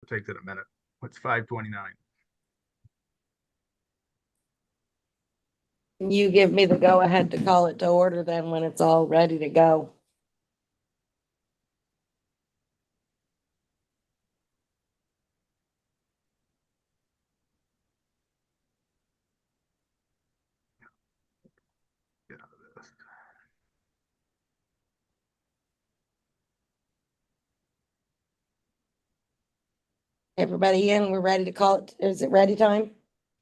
It takes it a minute. It's 5:29. You give me the go ahead to call it to order then when it's all ready to go. Get out of this. Everybody in, we're ready to call it. Is it ready time?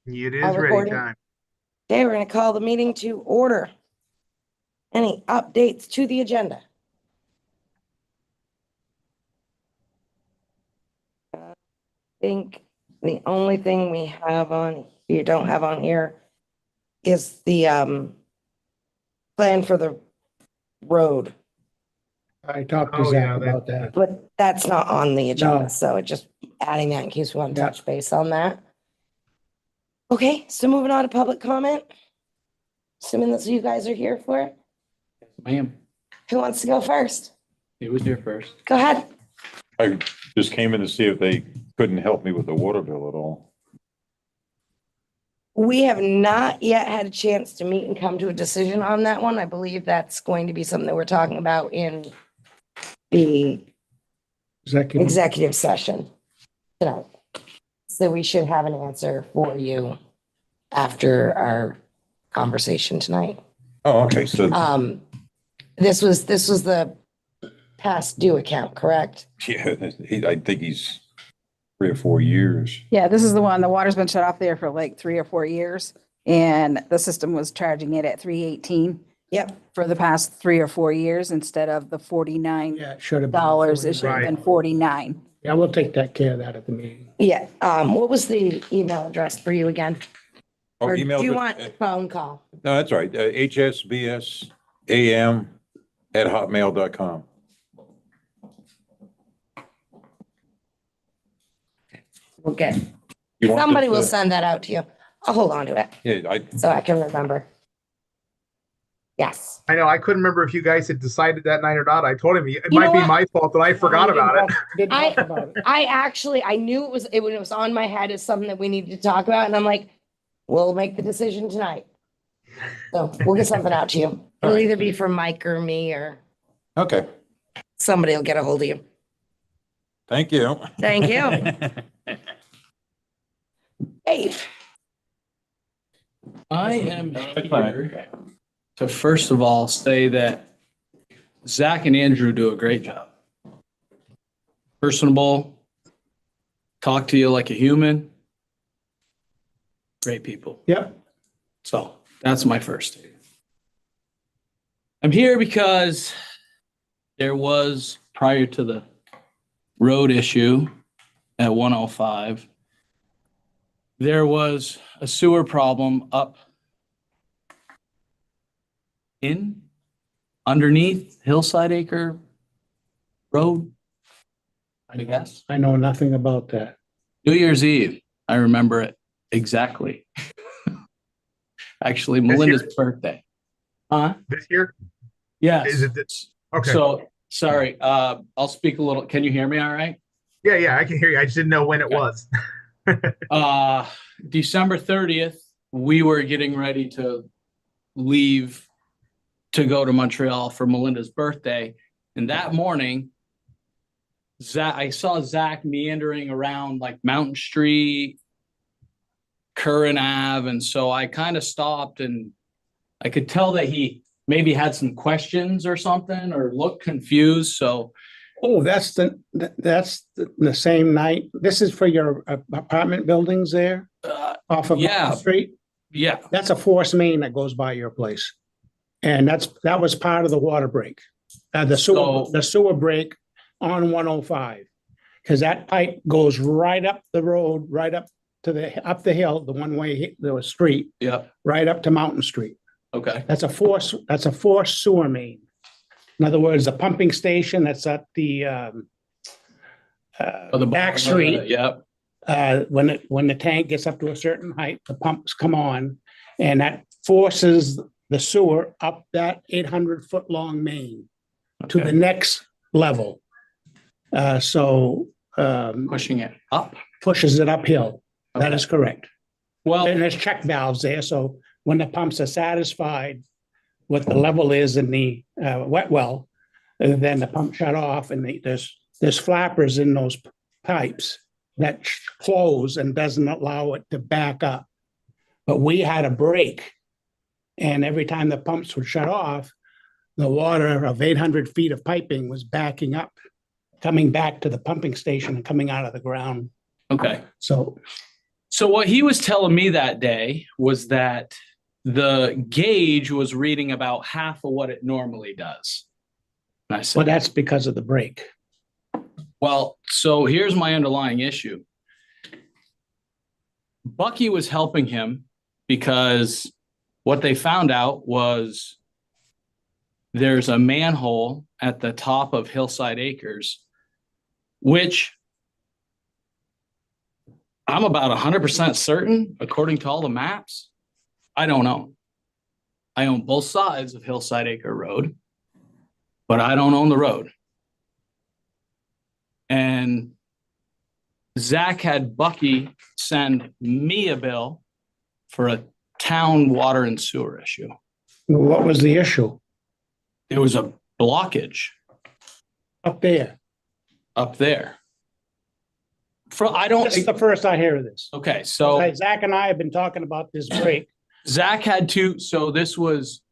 It Our is ready recording? time. Okay, we're gonna call the meeting to order. Any updates to the agenda? I think the only thing we have on, you don't have on here is the plan for the road, I talked to Oh, yeah, Zach about that. but that's not on the agenda, No. so just adding that in case we want to Yeah. touch base on that. Okay, so moving on to public comment. Assuming that's what you guys are here for. Ma'am, Who wants to go first? he was here first. Go ahead. I just came in to see if they couldn't help me with the water bill at all. We have not yet had a chance to meet and come to a decision on that one. I believe that's going to be something that we're talking about in the executive session tonight. So we should have an answer for you after our conversation tonight. Oh, okay, so, This was the past due account, correct? yeah, I think he's 3 or 4 years. Yeah, this is the one, the water's been shut off there for like 3 or 4 years. And the system was charging it at 318 Yep. for the past 3 or 4 years instead of the $49. Yeah, it should have been. It should have been 49. Yeah, we'll take that care of that at the meeting. Yeah. What was the email address for you again? Oh, Or do email you it- want a phone call? No, that's right. hsbsam@hotmail.com. Okay. You want Somebody this, will send that out to you. I'll hold on to it Yeah, so I can remember. Yes. I know. I couldn't remember if you guys had decided that night or not. I told him it You might know be what? my fault that I forgot about it. Didn't talk about it. I knew it was on my head as something that we needed to talk about. And I'm like, we'll make the decision tonight. So we'll get something out to you. It'll either be from Mike or me or okay, somebody will get a hold of you. thank you. Thank you. Hey, I am here to first of all say that Zach and Andrew do a great job. Personable, talk to you like a human. Great people. Yep. So that's my first statement. I'm here because there was, prior to the road issue at 105, there was a sewer problem up underneath Hillside Acre Road, I guess. I know nothing about that. New Year's Eve, I remember it exactly. Actually, Melinda's birthday. Huh? This year? Yes. Is it this? Okay. So, sorry, I'll speak a little. Can you hear me all right? Yeah, I can hear you. I just didn't know when it Okay. was. December 30th, we were getting ready to leave to go to Montreal for Melinda's birthday. And that morning, I saw Zach meandering around like Mountain Street, Curran Ave. And so I kind of stopped and I could tell that he maybe had some questions or something or looked confused. So Oh, that's the same night. This is for your apartment buildings there off of yeah. Main Street. yeah, That's a force main that goes by your place. And that was part of the water break. The sewer break on 105. Because that pipe goes right up the road, right up the hill, the one-way, the street, yeah. right up to Mountain Street. Okay. That's a force sewer main. In other words, the pumping station that's at the back street. Yep. When the tank gets up to a certain height, the pumps come on, and that forces the sewer up that 800-foot long main to the next level. So Pushing it up. pushes it uphill. That Okay. is correct. Well, And there's check valves there, so when the pumps are satisfied what the level is in the wet well, then the pump shut off and there's flappers in those pipes that close and doesn't allow it to back up. But we had a break, and every time the pumps would shut off, the water of 800 feet of piping was backing up, coming back to the pumping station and coming out of the ground. okay. So So what he was telling me that day was that the gauge was reading about half of what it normally does. And I well, said, that's because of the break. well, so here's my underlying issue. Bucky was helping him because what they found out was there's a manhole at the top of Hillside Acres, which I'm about 100% certain, according to all the maps, I don't know. I own both sides of Hillside Acre Road, but I don't own the road. And Zach had Bucky send me a bill for a town water and sewer issue. What was the issue There was a blockage up there? up there. I This is the don't, first I hear of this. okay, so Zach and I have been talking about this break. Zach had to, so this was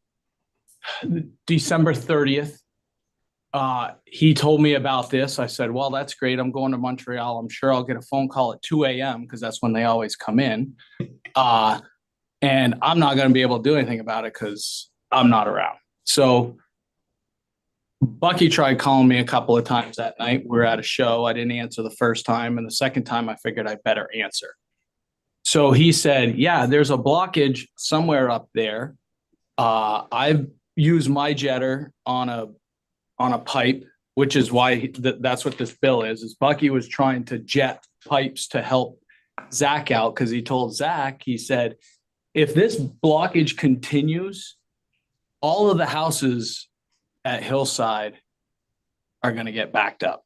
December 30th. He told me about this. I said, well, that's great. I'm going to Montreal. I'm sure I'll get a phone call at 2 a.m. because that's when they always come in. And I'm not going to be able to do anything about it because I'm not around. So Bucky tried calling me a couple of times that night. We were at a show. I didn't answer the first time. And the second time I figured I better answer. So he said, yeah, there's a blockage somewhere up there. I've used my jetter on a pipe, which is why that's what this bill is Bucky was trying to jet pipes to help Zach out. Cause he told Zach, he said, if this blockage continues, all of the houses at Hillside are going to get backed up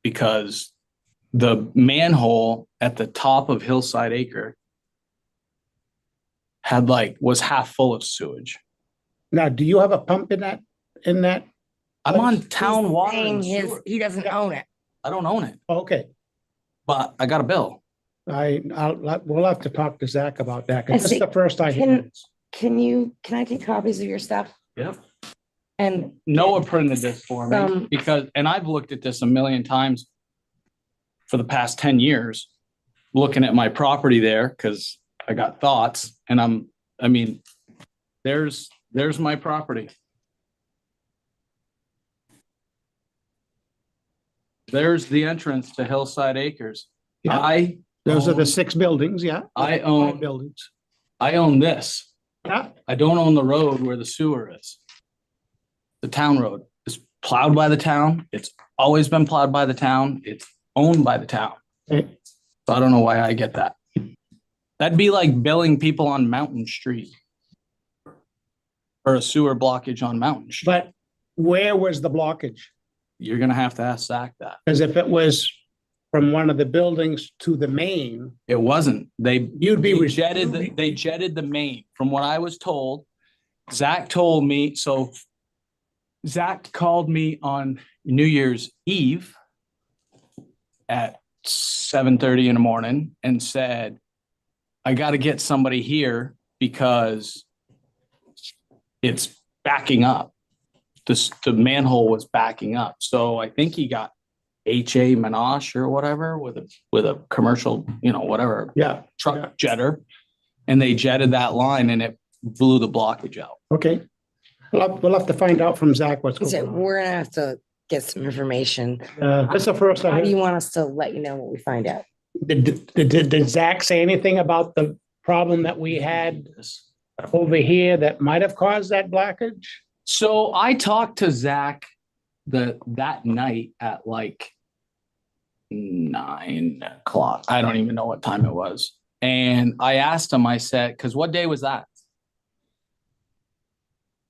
because the manhole at the top of Hillside Acre was half full of sewage. Now, do you have a pump in that? I'm on He's town water saying and sewer. he doesn't own it. I don't own it, Okay, but I got a bill. we'll have to talk to Zach about that, I because this is see. the first I hear. Can I take copies of your stuff? Yep. And Noah printed this for me Some- because, and I've looked at this a million times for the past 10 years, looking at my property there because I got thoughts and there's my property. There's the entrance to Hillside Acres. Yeah. Those are the own- 6 buildings, yeah? I 5 own, buildings. I own this. Yeah, I don't own the road where the sewer is. The town road is plowed by the town. It's always been plowed by the town. It's owned by the town. okay. So I don't know why I get that. That'd be like billing people on Mountain Street. Or a sewer blockage on Mountain Street. But where was the blockage? You're gonna have to ask Zach that. Because if it was from one of the buildings to the main, It wasn't. You'd be They jetted the main. From what I was told, Zach told me, so Zach called me on New Year's Eve at 7:30 in the morning and said, I got to get somebody here because it's backing up. The manhole was backing up. So I think he got H.A. Minash or whatever with a commercial, whatever yeah, truck Yeah. jetter. And they jetted that line and it blew the blockage out. okay. We'll have to find out from Zach what's he said, going on. we're gonna have to get some information. That's the first I How do you heard. want us to let you know what we find out? Did Zach say anything about the problem that we had over here that might have caused that blockage? So I talked to Zach that night at like 9:00. I don't even know what time it was. And I asked him, I said, because what day was that?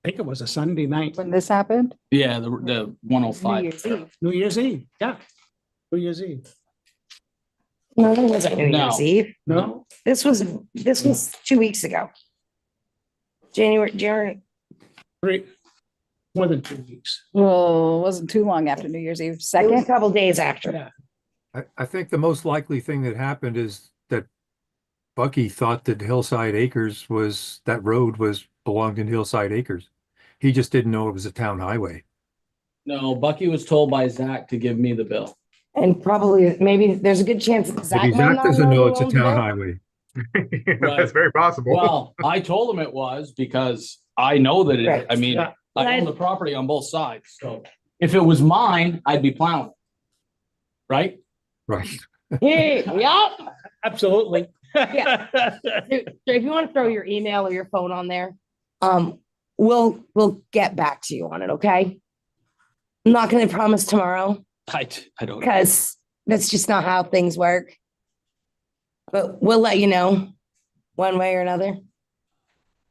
I think it was a Sunday night, When this happened? Yeah, the New 105. Year's Eve. New Year's Eve, yeah. New Year's Eve. No, that wasn't New No. Year's Eve. No? This was 2 weeks ago. January. More than 2 weeks. Well, it wasn't too long after New Year's Eve. It was a Second, couple days after. Yeah. I think the most likely thing that happened is that Bucky thought that Hillside Acres that road belonged in Hillside Acres. He just didn't know it was a town highway. No, Bucky was told by Zach to give me the bill. And probably, maybe there's a good chance that Zach Maybe might Zach not doesn't know it's a who owns town it. highway. That's very possible. Well, I told him it was because I know that Right. I mean, Yeah. I own the property on both sides, so if it was mine, I'd be plowing. Right? Right. Yeah. Absolutely. Yeah. If you want to throw your email or your phone on there, we'll get back to you on it, okay? I'm not going to promise tomorrow I don't. because that's just not how things work. But we'll let you know one way or another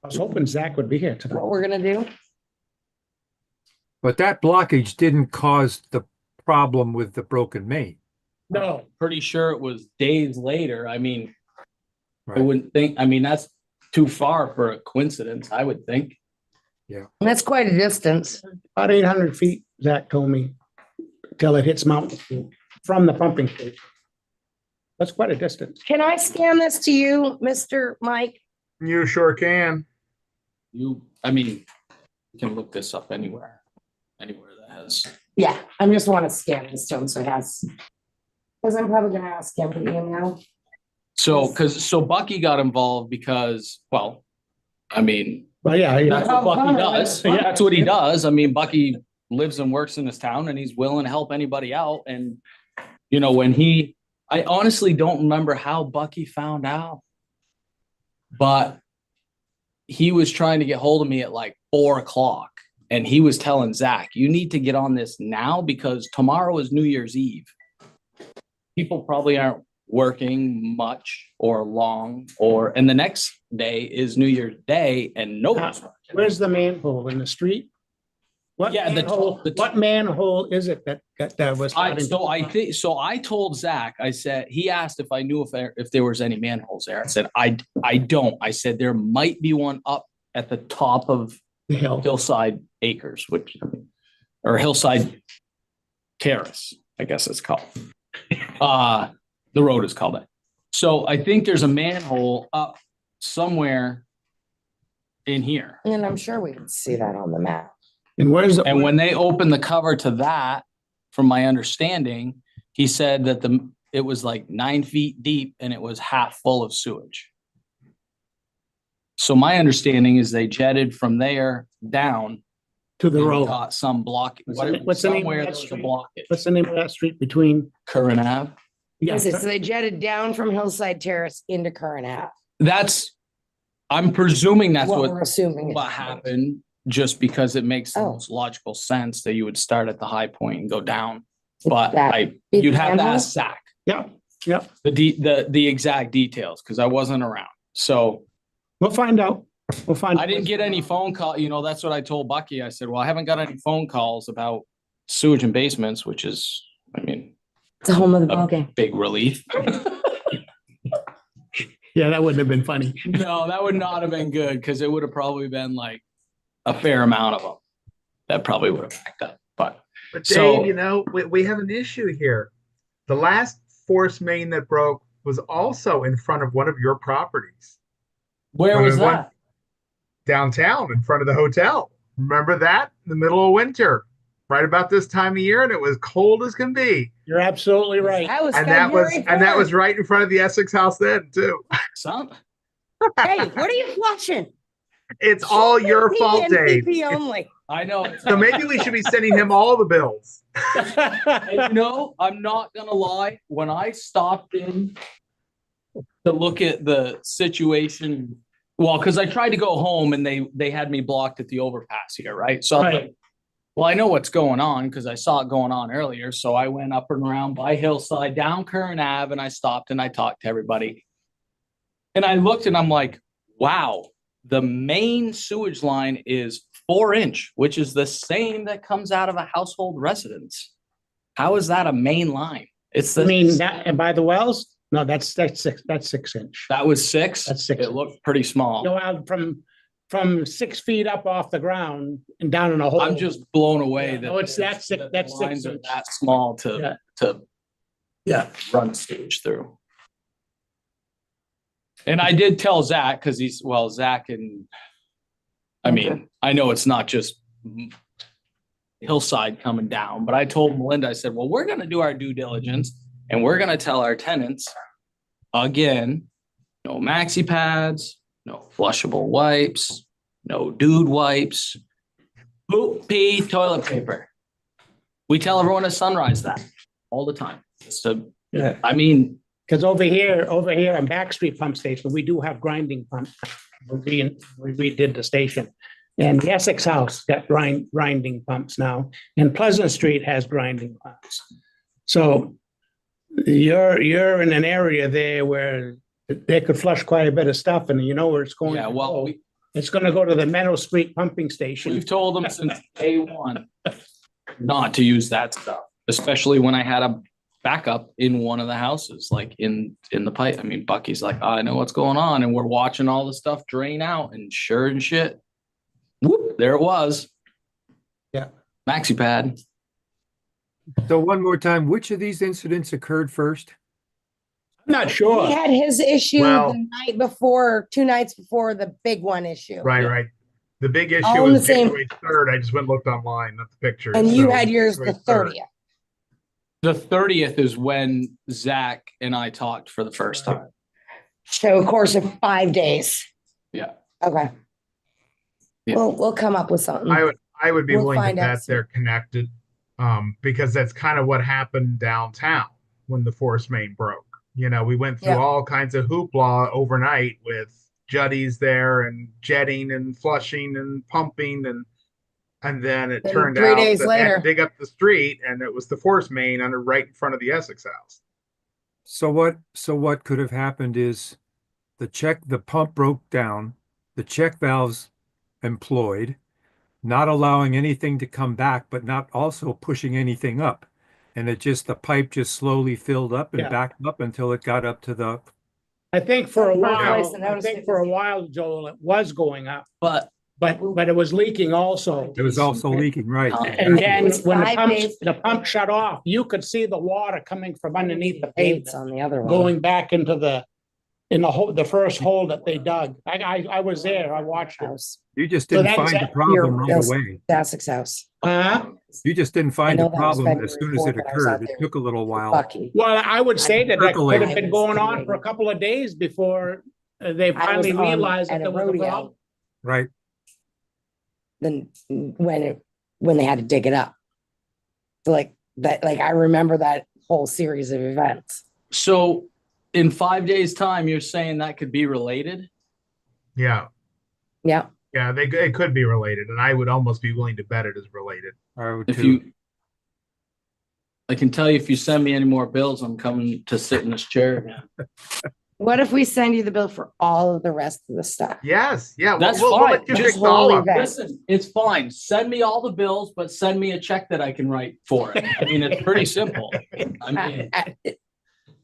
I was hoping Zach would be here tonight. what we're going to do. But that blockage didn't cause the problem with the broken main. No. Pretty sure it was days later. I mean, I Right. wouldn't think, I mean, that's too far for a coincidence, I would think. And that's quite a distance. About 800 feet, Zach told me, till it hits Mountain View from the pumping station. That's quite a distance. Can I scan this to you, Mr. Mike? You sure can. I mean, you can look this up anywhere that has. Yeah, I just want to scan this to him so he has. Because I'm probably going to ask him for the email. So Bucky got involved because, well, I mean, But yeah, that's what Bucky does. Yeah. That's what he does. I mean, Bucky lives and works in this town and he's willing to help anybody out. And, you know, I honestly don't remember how Bucky found out, but he was trying to get hold of me at like 4:00 and he was telling Zach, you need to get on this now because tomorrow is New Year's Eve. People probably aren't working much or long and the next day is New Year's Day and nobody's working. Where's the manhole in the street? What Yeah, what manhole is it that was? I told Zach, I said, he asked if I knew if there was any manholes there. I said, I don't. I said, there might be one up at the top of The hill. Hillside Acres, or Hillside Terrace, I guess it's called. The road is called that. So I think there's a manhole up somewhere in here. And I'm sure we can see that on the map. And where's the? And when they opened the cover to that, from my understanding, he said that it was like 9 feet deep and it was half full of sewage. So my understanding is they jetted from there down To the and road. got some block. What's the name of Somewhere that there was a street? blockage. What's the name of that street between? Current Ave. Yeah, So they jetted down from Hillside Terrace into Current Ave. I'm presuming that's What what we're assuming. what happened, just because it makes the Oh. most logical sense that you would start at the high point and go down. But That be you'd the have to manhole? ask Zach yeah, yeah. the exact details because I wasn't around. So We'll find out. We'll find. I didn't get any phone call. You know, that's what I told Bucky. I said, well, I haven't got any phone calls about sewage and basements, which is, I mean, It's a whole nother a ballgame. big relief. Yeah, that wouldn't have been funny. No, that would not have been good because it would have probably been like a fair amount of them. That probably would have backed up. But But So- Dave, you know, we have an issue here. The last force main that broke was also in front of one of your properties where When was we went- that? downtown in front of the hotel. Remember that? In the middle of winter, right about this time of year, and it was cold as can be. You're absolutely right. That was And that was February and that was 4th. right in front of the Essex house then too. Some, Hey, what are you flushing? It's all your PP fault, and Dave. PP only. I know. So maybe we should be sending him all the bills. And you know, I'm not gonna lie, when I stopped in to look at the situation, well, because I tried to go home and they had me blocked at the overpass here, right? So I was Right. like, well, I know what's going on because I saw it going on earlier. So I went up and around by Hillside, down Current Ave, and I stopped and I talked to everybody. And I looked and I'm like, wow, the main sewage line is 4-inch, which is the same that comes out of a household residence. How is that a main line? It's I mean, the, that, and by the wells, no, that's 6 inch. that was 6. That's 6 It looked pretty small. Go out from 6 feet up off the ground and down in a hole. I'm just blown away Yeah, that. no, it's that that the that's lines 6 are inch. that small Yeah. to run stage through. And I did tell Zach, because Zach and, I mean, I know it's not just hillside coming down, but I told Melinda, I said, well, we're gonna do our due diligence and we're gonna tell our tenants, again, no maxi pads, no flushable wipes, no dude wipes, poop, pee, toilet paper. We tell everyone at Sunrise that all the time. So, Yeah. I mean, Because over here on Backstreet Pump Station, we do have grinding pumps. We redid the station. And the Essex House got grinding pumps now, and Pleasant Street has grinding pumps. So you're in an area there where they could flush quite a bit of stuff, and you know where it's going. yeah, to well, go. It's gonna go to the Meadow Street pumping station. we've told them since day one not to use that stuff, especially when I had a backup in one of the houses, like in the pipe. I mean, Bucky's like, I know what's going on, and we're watching all the stuff drain out, and sure and shit, whoop, there it was. Yeah. Maxi pad. So one more time, which of these incidents occurred first? I'm not sure. He had his issue Well- the night before, 2 nights before the big one issue. Right. The big issue All in the was same- January 3rd. I just went and looked online, not the pictures. And you So, had yours the January 3rd. 30th. The 30th is when Zach and I talked for the first time. So of course of 5 days. Yeah. Okay. Yeah. We'll come up with something. I would be We'll willing to find out bet soon. they're connected, because that's kind of what happened downtown when the force main broke. You know, we went through Yeah. all kinds of hoopla overnight with jetties there and jetting and flushing and pumping, and then it Then turned 3 out days that they had later- to dig up the street, and it was the force main right in front of the Essex House. So what could have happened is the pump broke down, the check valves employed, not allowing anything to come back, but not also pushing anything up. And the pipe just slowly filled up and Yeah. backed up until it got up to the, I think for a First place while, to I notice think it for a was- while, Joel, it was going up, But but it was leaking also. it was also leaking, right? And then It was when 5 days. the pump shut off, you could see the water coming from underneath the Dates pavement, on the other one. going back into the first hole that they dug. I was there, I watched it. House, You just So didn't that's find the it. problem right Yes. away. Essex House. You just didn't find know the that was problem as soon as it February 4th when I was out occurred. It there took a little while. Bucky. Well, I would say that Circle could have it. been going on for a couple of days before they I was finally on realized that at a there was a rodeo. problem. Right. Then when they had to dig it up. So like that, like I remember that whole series of events. so in 5 days' time, you're saying that could be related? Yeah, Yeah. it could be related, and I would almost be willing to bet it is related. I would If too. I can tell you, if you send me any more bills, I'm coming to sit in this chair again. What if we send you the bill for all of the rest of the stuff? Yes, yeah. That's we'll fine. let you Just fix all wholly of it. vet. Listen, it's fine. Send me all the bills, but send me a check that I can write for it. I mean, it's pretty simple. I mean,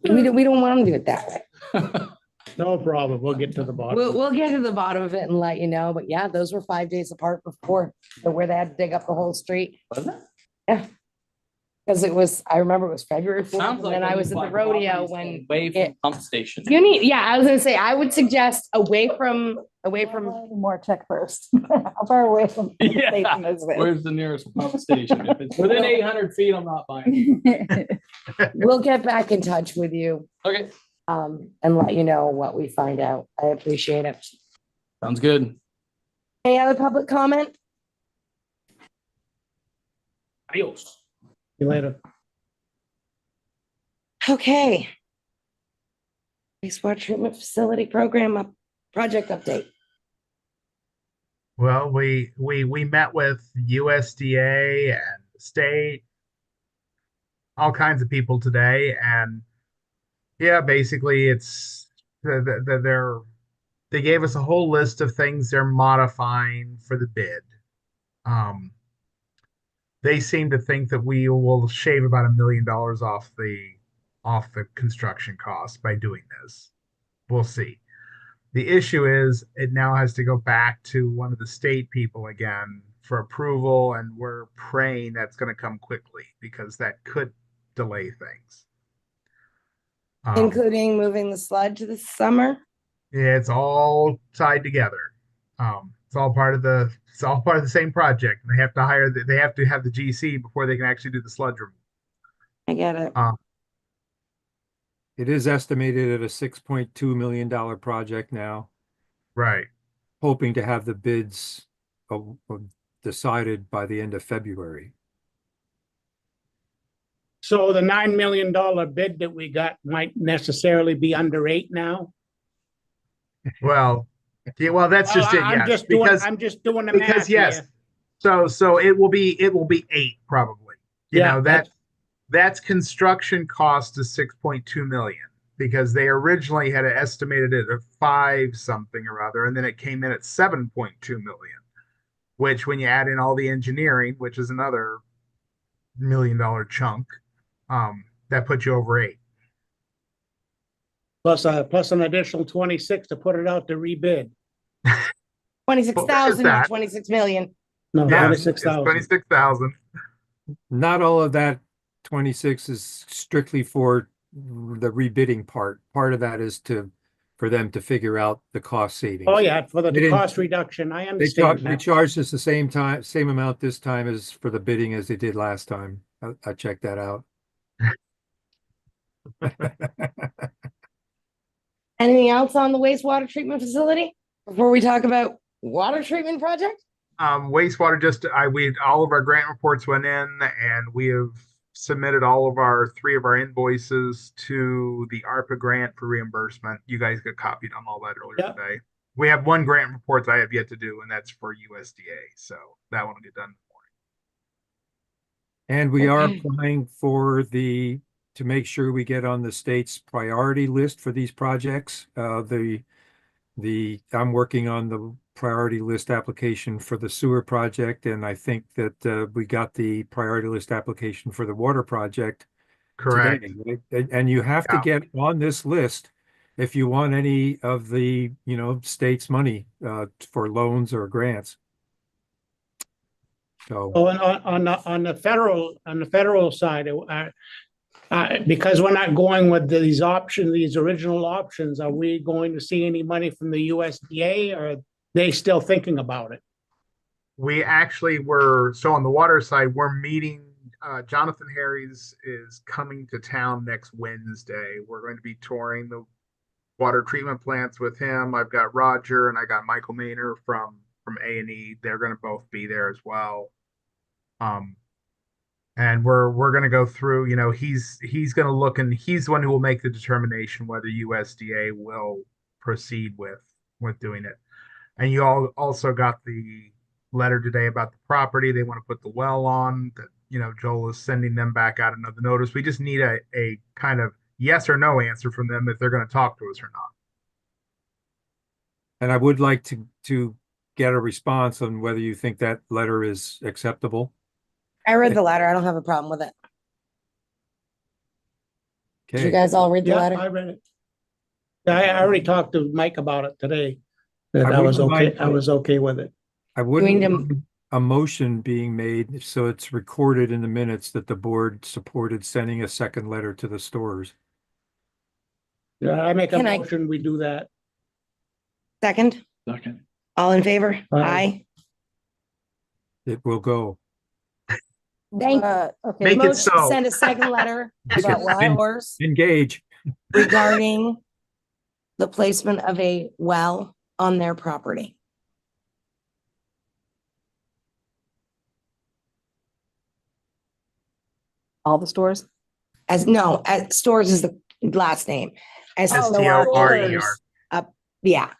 We don't want to do it that way. No problem, we'll get to the bottom. We'll get to the bottom of it and let you know. But yeah, those were 5 days apart before, where they had to dig up the whole street. Yeah. Because I remember it was February 4th, sounds and like then I was at the rodeo when away from it, pump station. you need, yeah, I was gonna say, I would suggest away from. More check first. How far away from the Yeah. station is this? Where's the nearest pump station? If it's within 800 feet, I'm not buying it. We'll get back in touch with you, Okay, and let you know what we find out. I appreciate it. sounds good. Any other public comment? Adios. See you later. Okay. Wastewater treatment facility program project update. Well, we met with USDA and the state, all kinds of people today, and yeah, basically they gave us a whole list of things they're modifying for the bid. They seem to think that we will shave about $1 million off the off the construction costs by doing this. We'll see. The issue is it now has to go back to one of the state people again for approval, and we're praying that's going to come quickly because that could delay things. Including moving the sludge this summer. Yeah, it's all tied together. It's all part of the same project. They have to they have to have the GC before they can actually do the sludge removal. I get it. It is estimated at a $6.2 million project now, Right. hoping to have the bids decided by the end of February. So the $9 million bid that we got might necessarily be under 8 now. Well, yeah, well, that's just it. I'm Yes, just doing the because math yes, here. so it will be 8 probably. You Yeah, know that's construction cost is 6.2 million because they originally had estimated it at 5 something or other, and then it came in at 7.2 million, which when you add in all the engineering, which is another $1 million chunk, that puts you over 8. plus an additional 26 to put it out to rebid. 26,000 or that. 26 million. No, Yeah, 26,000. 26,000. Not all of that 26 is strictly for the rebidding part. Part of that is for them to figure out the cost savings. Oh, yeah, for They the didn't- cost reduction. I They understand they that. charged us the same amount this time as for the bidding as they did last time. I checked that out. Anything else on the wastewater treatment facility before we talk about water treatment project? Wastewater, we all of our grant reports went in, and we have submitted all of our 3 of our invoices to the ARPA grant for reimbursement. You guys got copied on all that earlier Yep. today. We have 1 grant report that I have yet to do, and that's for USDA. So that one will get done. And we are Okay. applying to make sure we get on the state's priority list for these projects. I'm working on the priority list application for the sewer project, and I think that we got the priority list application for the water project Correct. today. And you have to Yeah. get on this list if you want any of the, state's money for loans or grants. So Oh, and on the federal side, because we're not going with these original options, are we going to see any money from the USDA, or are they still thinking about it? We actually were, so on the water side, we're meeting, Jonathan Harries is coming to town next Wednesday. We're going to be touring the water treatment plants with him. I've got Roger and I got Michael Maynor from A&E. They're going to both be there as well. And we're going to go through, he's going to look, and he's the one who will make the determination whether USDA will proceed with doing it. And you all also got the letter today about the property they want to put the well on, that Joel is sending them back out another notice. We just need a kind of yes or no answer from them if they're going to talk to us or not. And I would like to get a response on whether you think that letter is acceptable. I read the letter. I don't have a problem with it. Did you Okay. guys all read the Yeah, letter? I read it. I already talked to Mike about it today. That I I was wouldn't okay. mind- I was okay with it. I need wouldn't to- want a motion being made, so it's recorded in the minutes that the board supported sending a second letter to the stores. Yeah, I make a Can I- motion, we do that. Second, Second. all in favor? Aye. It will go. Thank you. Okay. Make it Motion to so. send a second letter about what? Yours Engage. regarding the placement of a well on their property. All the stores? As stores is the last name. As STORER. yeah.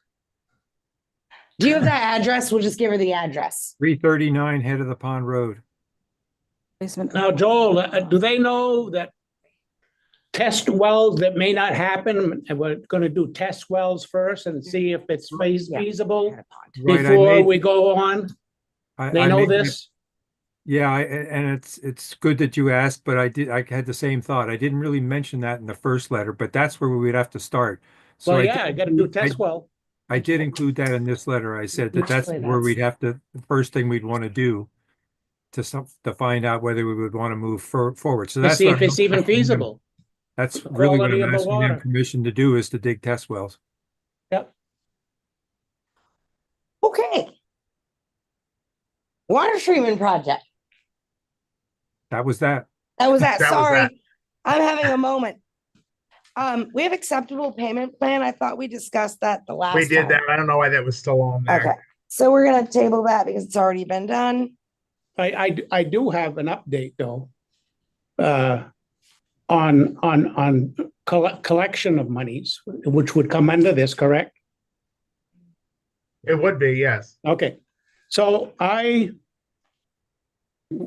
Do you have that address? We'll just give her the address. 339 Head of the Pond Road. Basement. Now, Joel, do they know that test wells that may not happen, and we're gonna do test wells first and see if it's Yeah. feasible Right, before we go on? I They know made this? Yeah, and it's good that you asked, but I had the same thought. I didn't really mention that in the first letter, but that's where we would have to start. So Well, I yeah, did I gotta do include- test well. I did include that in this letter. I said that that's Usually where that's- we'd have to, the first thing we'd want to do to find out whether we would want to move forward. So To that's see what if it's I'm even asking them- feasible, That's the really what quality I'm of the asking them water. permission to do, is to dig test wells. Yep. Okay. Water treatment project. That was that. That was that. That was that. Sorry. I'm having a moment. We have acceptable payment plan. I thought we discussed that the last We did time. that. I don't know why that was still on there. Okay, so we're gonna table that because it's already been done. I do have an update though. On collection of monies, which would come under this, correct? It would be, yes. Okay, so I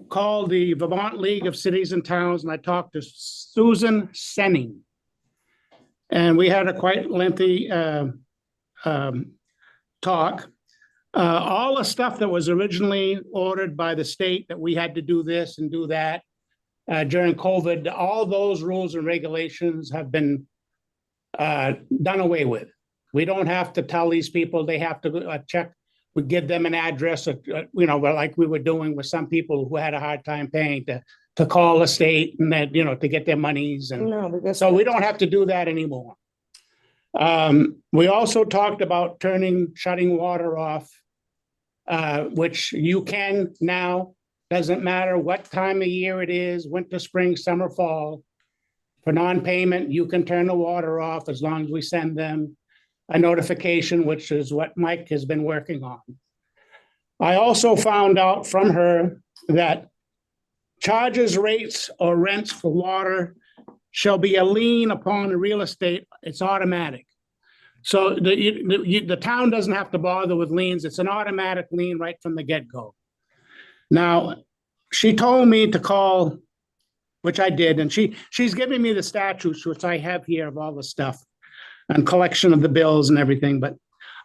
called the Vermont League of Cities and Towns and I talked to Susan Senning. And we had a quite lengthy talk. All the stuff that was originally ordered by the state that we had to do this and do that during COVID, all those rules and regulations have been done away with. We don't have to tell these people they have to check. We give them an address, like we were doing with some people who had a hard time paying to call the state and then, to get their monies. And No, because so we don't have to do that anymore. We also talked about shutting water off, which you can now, doesn't matter what time of year it is, winter, spring, summer, fall. For non-payment, you can turn the water off as long as we send them a notification, which is what Mike has been working on. I also found out from her that charges, rates, or rents for water shall be a lien upon the real estate. It's automatic. So the town doesn't have to bother with liens. It's an automatic lien right from the get-go. Now, she told me to call, which I did, and she's giving me the statutes, which I have here of all the stuff and collection of the bills and everything. But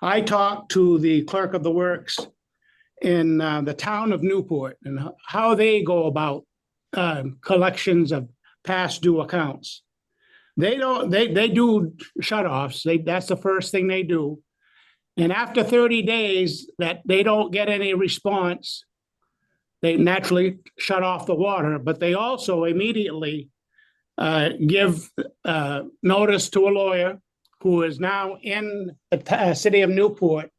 I talked to the clerk of the works in the town of Newport and how they go about collections of past due accounts. They do shut-offs. That's the first thing they do. And after 30 days that they don't get any response, they naturally shut off the water, but they also immediately give notice to a lawyer who is now in the city of Newport.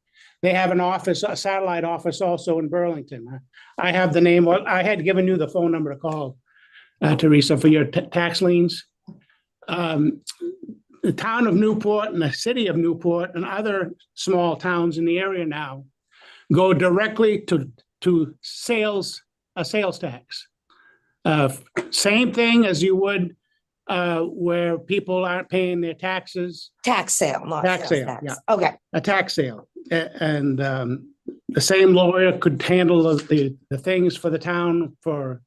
They have an office, a satellite office also in Burlington. I have the name. I had given you the phone number to call, Teresa, for your tax liens. The town of Newport and the city of Newport and other small towns in the area now go directly to a sales tax. Same thing as you would where people aren't paying their taxes. tax sale, not Tax sales sale, tax. yeah. Okay, A tax sale. And the same lawyer could handle the things for the town for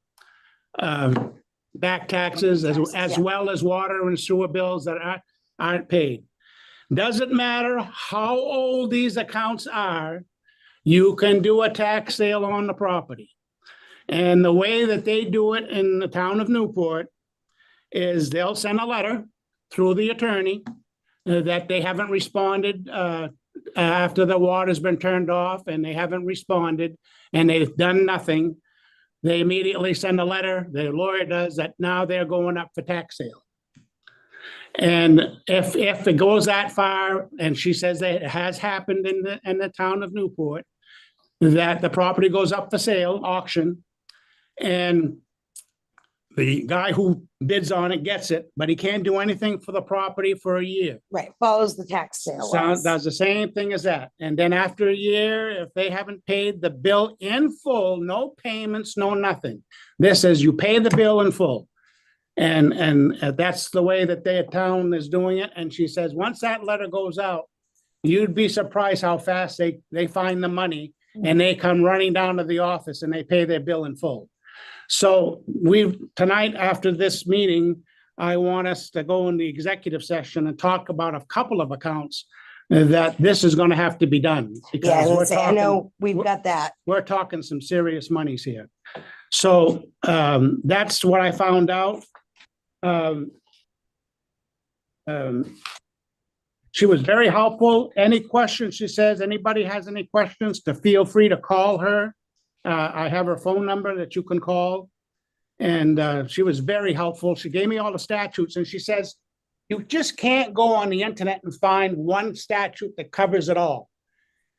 back taxes as Yeah. well as water and sewer bills that aren't paid. Doesn't matter how old these accounts are, you can do a tax sale on the property. And the way that they do it in the town of Newport is they'll send a letter through the attorney that they haven't responded after the water's been turned off and they haven't responded and they've done nothing. They immediately send a letter, the lawyer does, that now they're going up for tax sale. And if it goes that far, and she says that it has happened in the town of Newport, that the property goes up for sale, auction, and the guy who bids on it gets it, but he can't do anything for the property for a year. right, follows the tax sale. laws. Does the same thing as that. And then after a year, if they haven't paid the bill in full, no payments, no nothing. This says you pay the bill in full. And that's the way that their town is doing it. And she says, once that letter goes out, you'd be surprised how fast they find the money and they come running down to the office and they pay their bill in full. So tonight after this meeting, I want us to go in the executive session and talk about a couple of accounts that this is going to have to be done. Yeah, Because let's say, I know we've got that. we're talking some serious monies here. So that's what I found out. Um, she was very helpful. Any questions, she says, anybody has any questions, to feel free to call her. I have her phone number that you can call. And she was very helpful. She gave me all the statutes, and she says, you just can't go on the internet and find one statute that covers it all.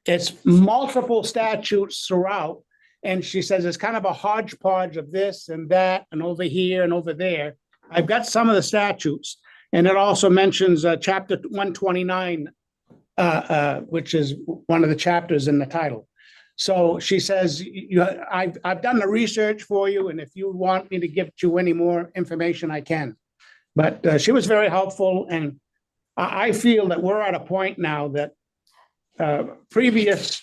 It's multiple statutes throughout. And she says it's kind of a hodgepodge of this and that and over here and over there. I've got some of the statutes, and it also mentions chapter 129, which is one of the chapters in the title. So she says, I've done the research for you, and if you want me to give you any more information, I can. But she was very helpful, and I feel that we're at a point now that previous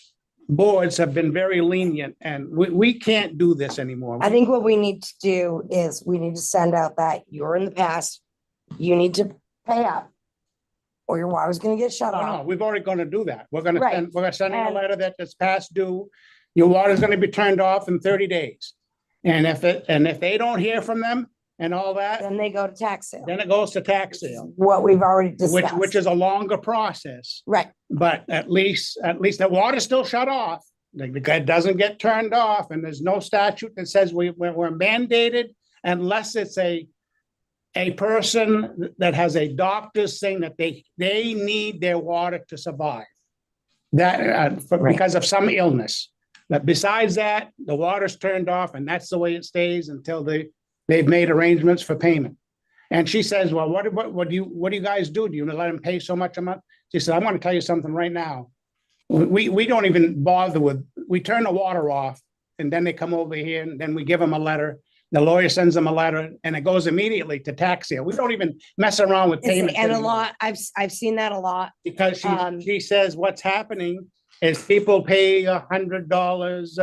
boards have been very lenient, and we can't do this anymore. I think what we need to do is we need to send out that you're in the past, you need to pay up, or your water's gonna get shut No, off. we've already gonna do that. We're Right. gonna send you a And- letter that's past due. Your water's gonna be turned off in 30 days. And if they don't hear from them and all that, Then they go to tax sale, then it goes to tax sale, what we've already which discussed. is a longer process. Right, But at least the water's still shut off. The guy doesn't get turned off, and there's no statute that says we're mandated unless it's a person that has a doctor's saying that they need their water to survive. That Right. because of some illness. But besides that, the water's turned off, and that's the way it stays until they've made arrangements for payment. And she says, well, what do you guys do? Do you let them pay so much a month? She said, I want to tell you something right now. We don't even bother we turn the water off, and then they come over here, and then we give them a letter. The lawyer sends them a letter, and it goes immediately to tax sale. We don't even mess around with payments and a anymore. lot, I've seen that a lot. Because Um, she says what's happening is people pay $100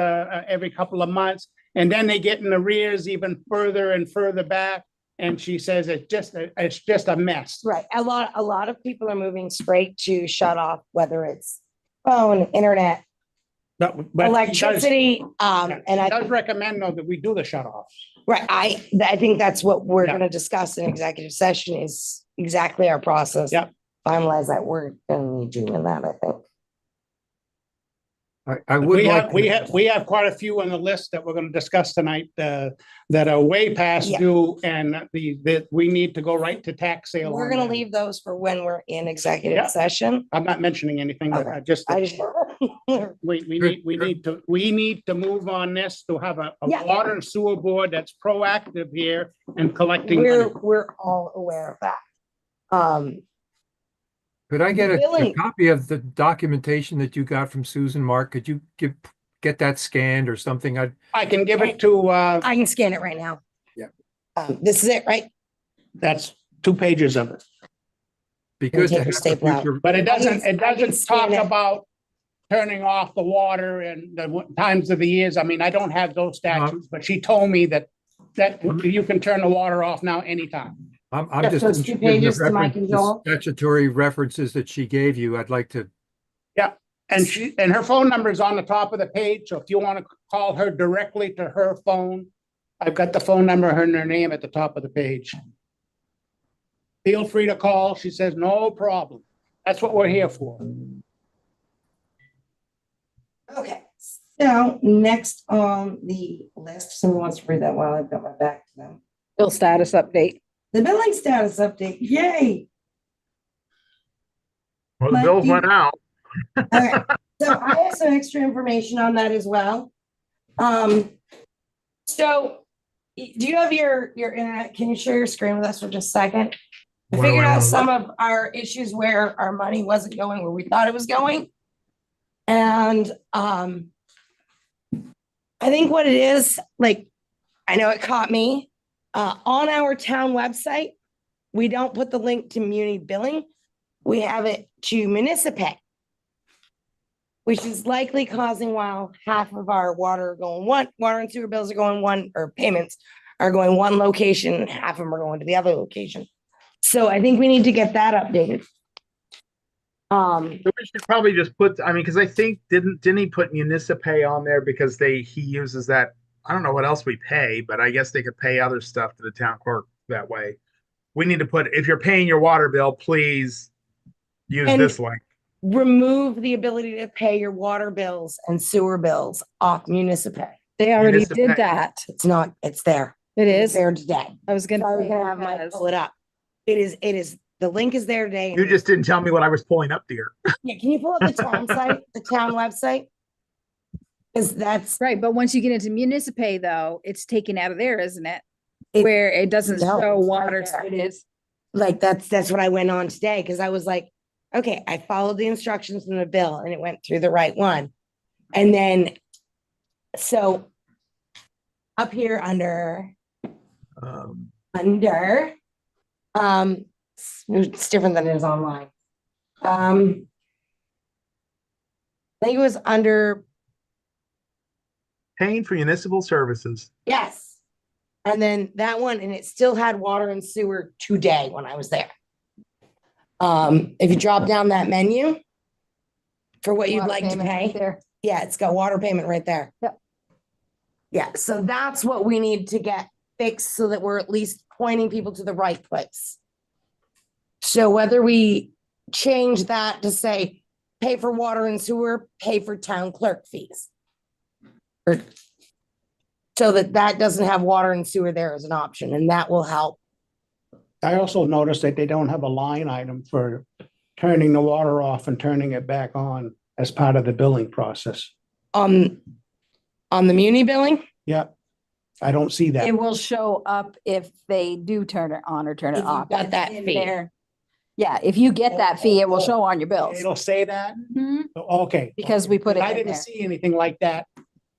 every couple of months, and then they get in arrears even further and further back. And she says it's just a mess. Right, a lot of people are moving straight to shut off, whether it's phone, internet, But electricity, and and I does I, recommend though that we do the shut offs. right, I think that's what we're Yeah. gonna discuss in executive session is exactly our process. Yep. Finalize that, we're gonna need you in that, I think. I would like. We have quite a few on the list that we're gonna discuss tonight, that are way past Yeah. due, and that we need to go right to tax sale. We're on gonna them. leave those for when we're in executive Yeah. session. I'm not mentioning anything, but Okay. I just, I just, we need to move on this to have a Yeah. water and sewer board that's proactive here and collecting money. we're all aware of that. Could I get a Billing. copy of the documentation that you got from Susan, Mark? Could you get that scanned or something? I can give it to, I can scan it right now. Yeah. This is it, right? that's 2 pages of it, Be good to take a have the staple out. future- but it I can doesn't talk scan it. about turning off the water and the times of the years. I mean, I don't have those statutes, but she told me that you can turn the water off now anytime. I'm Yeah, just so it's 2 interested in the pages to Mike and the Joel. statutory references that she gave you. I'd like to, And her phone number is on the top of the page, so if you want to call her directly to her phone, I've got the phone number, her and her name at the top of the page. Feel free to call. She says, no problem. That's what we're here for. Okay, so next on the list, someone wants to read that while I've got my back to them. Bill status update. The billing status update, yay. Well, the Mike, bills you- went out. Okay, so I have some extra information on that as well. So do you have your internet? Can you share your screen with us for just a second? I What do figured I out wanna some look? of our issues where our money wasn't going where we thought it was going. And I think what it is, like, I know it caught me, on our town website, we don't put the link to muni billing. We have it to municipay, which is likely causing while half of our water and sewer bills are going one, or payments are going one location, and half of them are going to the other location. So I think we need to get that updated. So we should probably just put, I mean, because I think didn't he put Municipay on there because he uses that I don't know what else we pay, but I guess they could pay other stuff to the town clerk that way. We need to put, if you're paying your water bill, please use And- this link. Remove the ability to pay your water bills and sewer bills off municipal. They already Municipal- did that. It's not, it's there. It It's is. there today. I was gonna. So I was say gonna have Mike because- pull it up. It is, the link is there today. You just didn't tell me what I was pulling up, dear. Yeah, can you pull up the town site, the town website? Cause that's, Right, but once you get into municipay though, it's taken out of there, isn't it? It- Where it doesn't No, show it's water. right there. It is. like, that's what I went on today, cause I was like, okay, I followed the instructions from the bill and it went through the right one. And then, so up here under, Um, it's different than it is online. I think it was under, paying for municipal services. yes. And then that one, and it still had water and sewer today when I was there. If you drop down that menu for what you'd Water like to payment right pay, there. yeah, it's got water payment right there. Yep. Yeah, so that's what we need to get fixed so that we're at least pointing people to the right place. So whether we change that to say, pay for water and sewer, pay for town clerk fees. Or so that doesn't have water and sewer there as an option, and that will help. I also noticed that they don't have a line item for turning the water off and turning it back on as part of the billing process. On the muni billing, Yeah, I don't see that. It will show up if they do turn it on or turn If it you off. got that In fee. there. Yeah, if you get that fee, it will show on your bills. It'll say that? Mhm. Okay. Because we put it I in didn't there. see anything like that.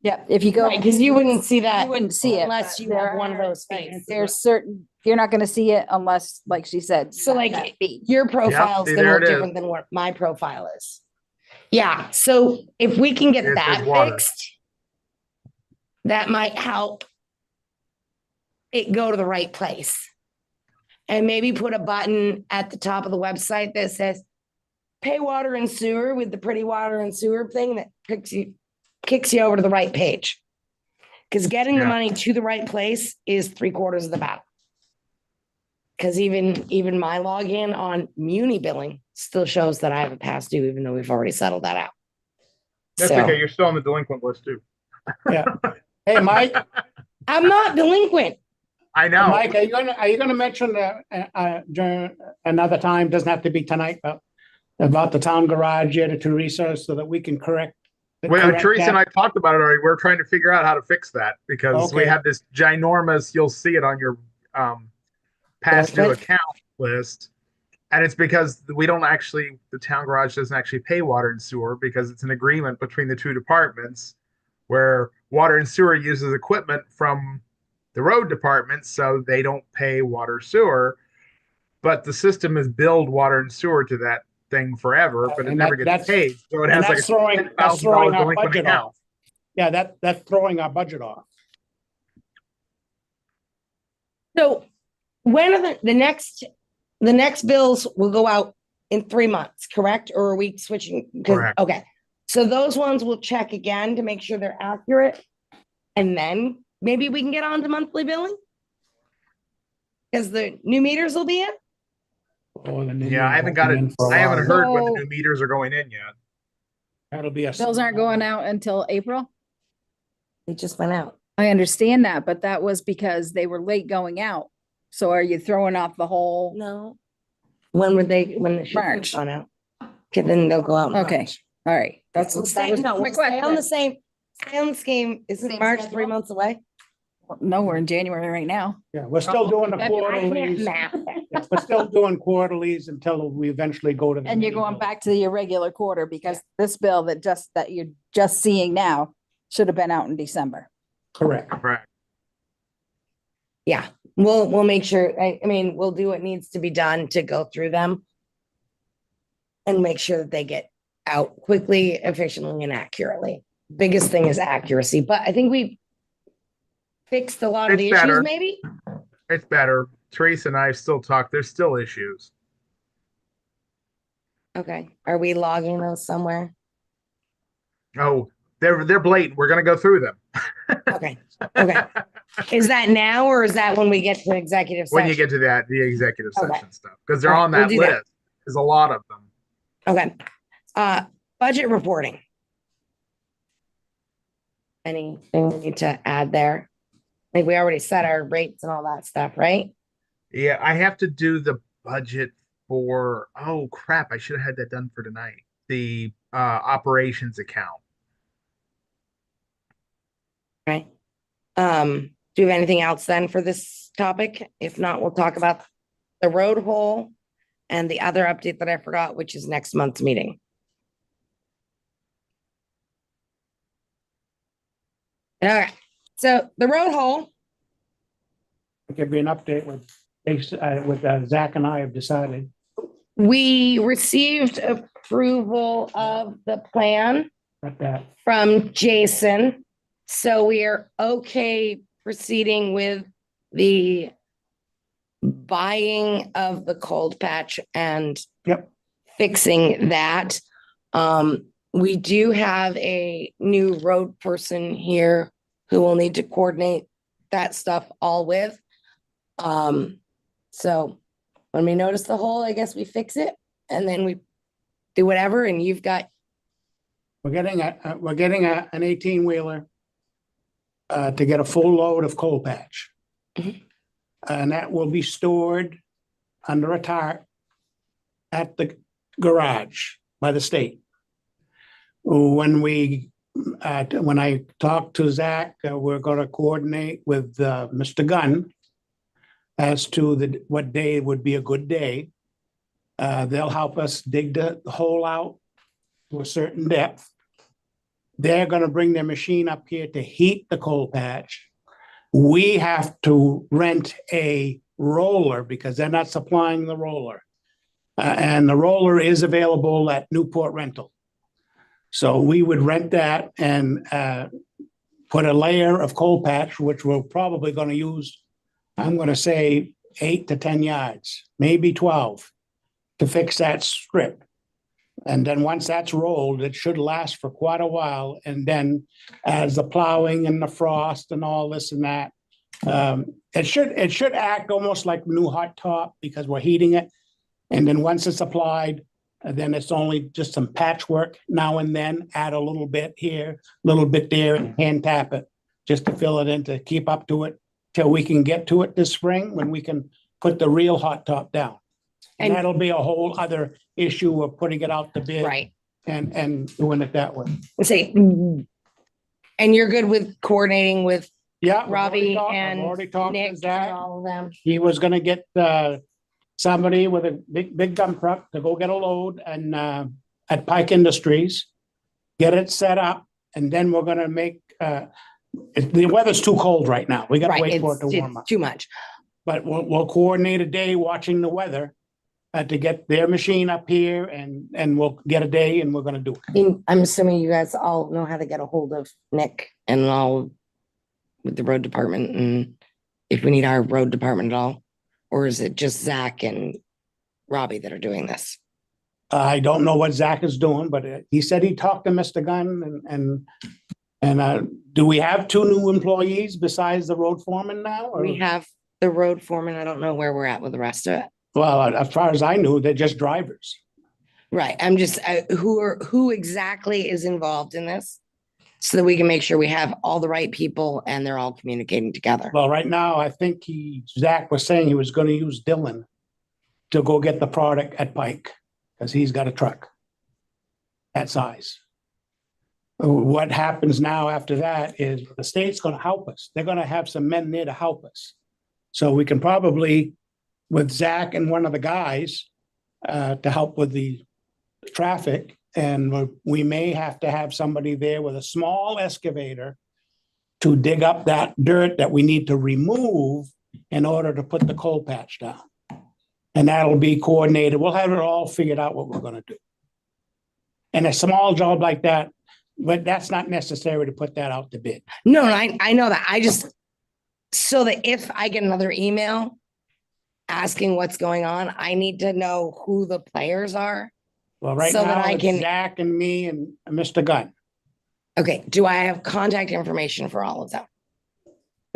Yeah, if you go. right, because you wouldn't see that. You wouldn't see it. Unless but you have there one of are- those fees. There's certain, you're not gonna see it unless, like she said. So, you like, have that fee. Your profile is see, gonna there look it is. different than what my profile is. Yeah, so if we can get It that says water. fixed, that might help it go to the right place. And maybe put a button at the top of the website that says, pay water and sewer with the pretty water and sewer thing that kicks you over to the right page. Because getting the Yeah. money to the right place is 3/4 of the battle. Because even my login on muni billing still shows that I have a past due, even though we've already settled that out. That's So, okay. You're still on the delinquent list too. Yeah. Hey, Mike, I'm not delinquent. I know. Mike, are you gonna mention that, during another time, doesn't have to be tonight, but about the town garage here to Teresa so that we can correct. Well, Teresa and I talked about it already. We're trying to figure out how to fix that because we Okay. have this ginormous, you'll see it on your past due Delinquent? account list. And it's because we don't actually, the town garage doesn't actually pay water and sewer because it's an agreement between the two departments where water and sewer uses equipment from the road department, so they don't pay water sewer. But the system has billed water and sewer to that thing forever, but it And never that's- gets paid. So it And has like that's a throwing our $10,000 delinquent budget account. off. Yeah, that's throwing our budget off. So when are the next bills will go out in 3 months, correct? Or are we switching? 'Cause- Correct. Okay, so those ones we'll check again to make sure they're accurate. And then maybe we can get on to monthly billing? Because the new meters will be in? Yeah, I haven't got it. I haven't heard when the So- new meters are going in yet. That'll be a. Bills aren't going out until April. They just went out. I understand that, but that was because they were late going out. So are you throwing off the whole? No. When the shipment's March. gone out? Okay, then they'll go out. in Okay, March. all right. That's, We'll that stay, was no, my we'll stay on the question. stay on the scheme. Isn't Same March 3 schedule? months away? No, we're in January right now. Yeah, we're still doing the I I can't quarterlies. math. Yeah, we're still doing quarterlies until we eventually go to. the And you're mini going bill. back to your regular quarter because this bill that you're just seeing now should have been out in December. Correct. Correct. Yeah, we'll make sure, I mean, we'll do what needs to be done to go through them. And make sure that they get out quickly, efficiently, and accurately. Biggest thing is accuracy, but I think we fixed a lot of It's the better. issues, maybe? It's better. Teresa and I still talk. There's still issues. Okay, are we logging those somewhere? Oh, they're blatant. We're gonna go through them. Okay, okay. Is that now or is that when we get to executive When you session? get to that, the executive Okay. session stuff, because they're All right, on we'll that do that. list. There's a lot of them. Okay. Budget reporting. Anything we need to add there? I think we already set our rates and all that stuff, right? Yeah, I have to do the budget for, oh crap, I should have had that done for tonight. The operations account. Right. Do you have anything else then for this topic? If not, we'll talk about the road hole and the other update that I forgot, which is next month's meeting. All right, so the road hole, I'll give you an update with Zach and I have decided. we received approval of the plan Got that. from Jason. So we are okay proceeding with the buying of the cold patch and Yep. fixing that. We do have a new road person here who will need to coordinate that stuff all with. So when we notice the hole, I guess we fix it and then we do whatever, and you've got, We're getting an 18-wheeler to get a full load of coal patch. Mhm. And that will be stored under a tarp at the garage by the state. When I talked to Zach, we're gonna coordinate with Mr. Gunn as to what day would be a good day. They'll help us dig the hole out to a certain depth. They're gonna bring their machine up here to heat the coal patch. We have to rent a roller because they're not supplying the roller. And the roller is available at Newport Rental. So we would rent that and put a layer of coal patch, which we're probably gonna use, I'm gonna say 8 to 10 yards, maybe 12, to fix that strip. And then once that's rolled, it should last for quite a while. And then as the plowing and the frost and all this and that, it should act almost like new hot top because we're heating it. And then once it's applied, then it's only just some patchwork now and then, add a little bit here, a little bit there, and hand tap it just to fill it in to keep up to it till we can get to it this spring when we can put the real hot top down. And And- that'll be a whole other issue of putting it out to bid right, and doing it that way. say, and you're good with coordinating with Yeah. I've Robbie already and talked to Nick and Zach. all of them? He was gonna get somebody with a big dump truck to go get a load and at Pike Industries, get it set up, and then we're gonna make the weather's too cold right now. We gotta Right, wait for it to warm it's up. too much. But we'll coordinate a day watching the weather to get their machine up here and we'll get a day and we're gonna do it. And I'm assuming you guys all know how to get a hold of Nick and all with the road department, and if we need our road department at all, or is it just Zach and Robbie that are doing this? I don't know what Zach is doing, but he said he talked to Mr. Gunn and do we have 2 new employees besides the road foreman now? or- We have the road foreman. I don't know where we're at with the rest of it. Well, as far as I knew, they're just drivers. Right, I'm just, who exactly is involved in this? So that we can make sure we have all the right people and they're all communicating together. Well, right now, I think Zach was saying he was gonna use Dylan to go get the product at Pike, because he's got a truck that size. What happens now after that is the state's gonna help us. They're gonna have some men there to help us. So we can probably, with Zach and one of the guys, to help with the traffic, and we may have to have somebody there with a small excavator to dig up that dirt that we need to remove in order to put the coal patch down. And that'll be coordinated. We'll have it all figured out what we're gonna do. And a small job like that, but that's not necessary to put that out to bid. No, I know that. I just, so that if I get another email asking what's going on, I need to know who the players are. Well, right So that now, I it's can- Zach and me and Mr. Gunn. Okay, do I have contact information for all of them?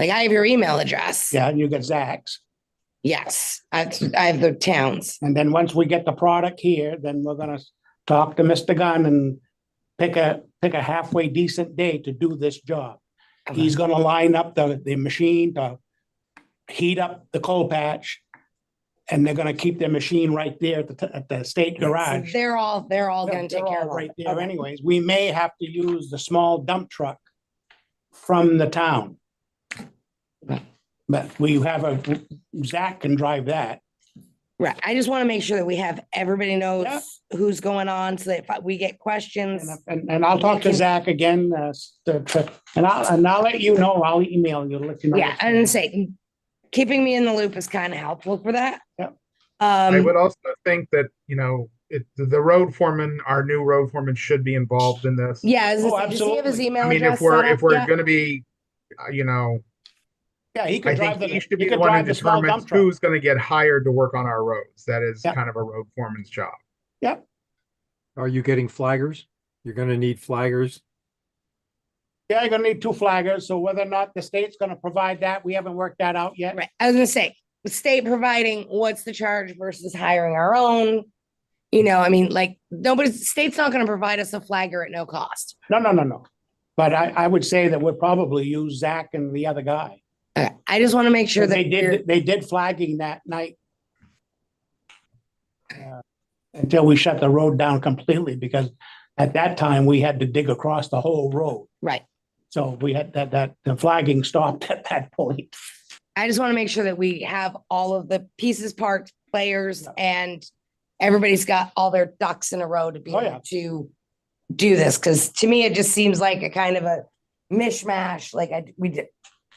Like I have your email address. Yeah, and you get Zach's. Yes, I have the towns. And then once we get the product here, then we're gonna talk to Mr. Gunn and pick a halfway decent day to do this job. He's gonna line up the machine to heat up the coal patch. And they're gonna keep their machine right there at the state So garage. they're all gonna take They're care all of right it. there Okay. anyways. We may have to use the small dump truck from the town. But we have Zach can drive that. Right. I just want to make sure that we have, everybody knows Yeah. who's going on so that if we get questions. And I'll talk to We can- Zach again, and I'll let you know, I'll email you to let you know. Yeah, I didn't say, keeping me in the loop is kind of helpful for that. Yep. I would Um, also think that, the road foreman, our new road foreman should be involved in this. yeah, Oh, does he have his absolutely. email I mean, address if we're, set if up we're yet? gonna be, Yeah, he I could drive think he should he be the could one who drive the small dump determines truck. who's gonna get hired to work on our roads. That is Yep. kind of a road foreman's job. Yep, Are you getting flaggers? You're gonna need flaggers. yeah, you're gonna need 2 flaggers, so whether or not the state's gonna provide that, we haven't worked that out yet. Right. I was gonna say, the state providing, what's the charge versus hiring our own? I mean, like, state's not gonna provide us a flagger at no cost. No. But I would say that we'll probably use Zach and the other guy. Okay, I just want to make sure that They did flagging that night. Until we shut the road down completely, because at that time, we had to dig across the whole road. right. So we had the flagging stopped at that point. I just want to make sure that we have all of the pieces, parts, players, Yeah. and everybody's got all their ducks in a row to be Oh, yeah. able to do this. Cause to me, it just seems like a kind of a mishmash. Like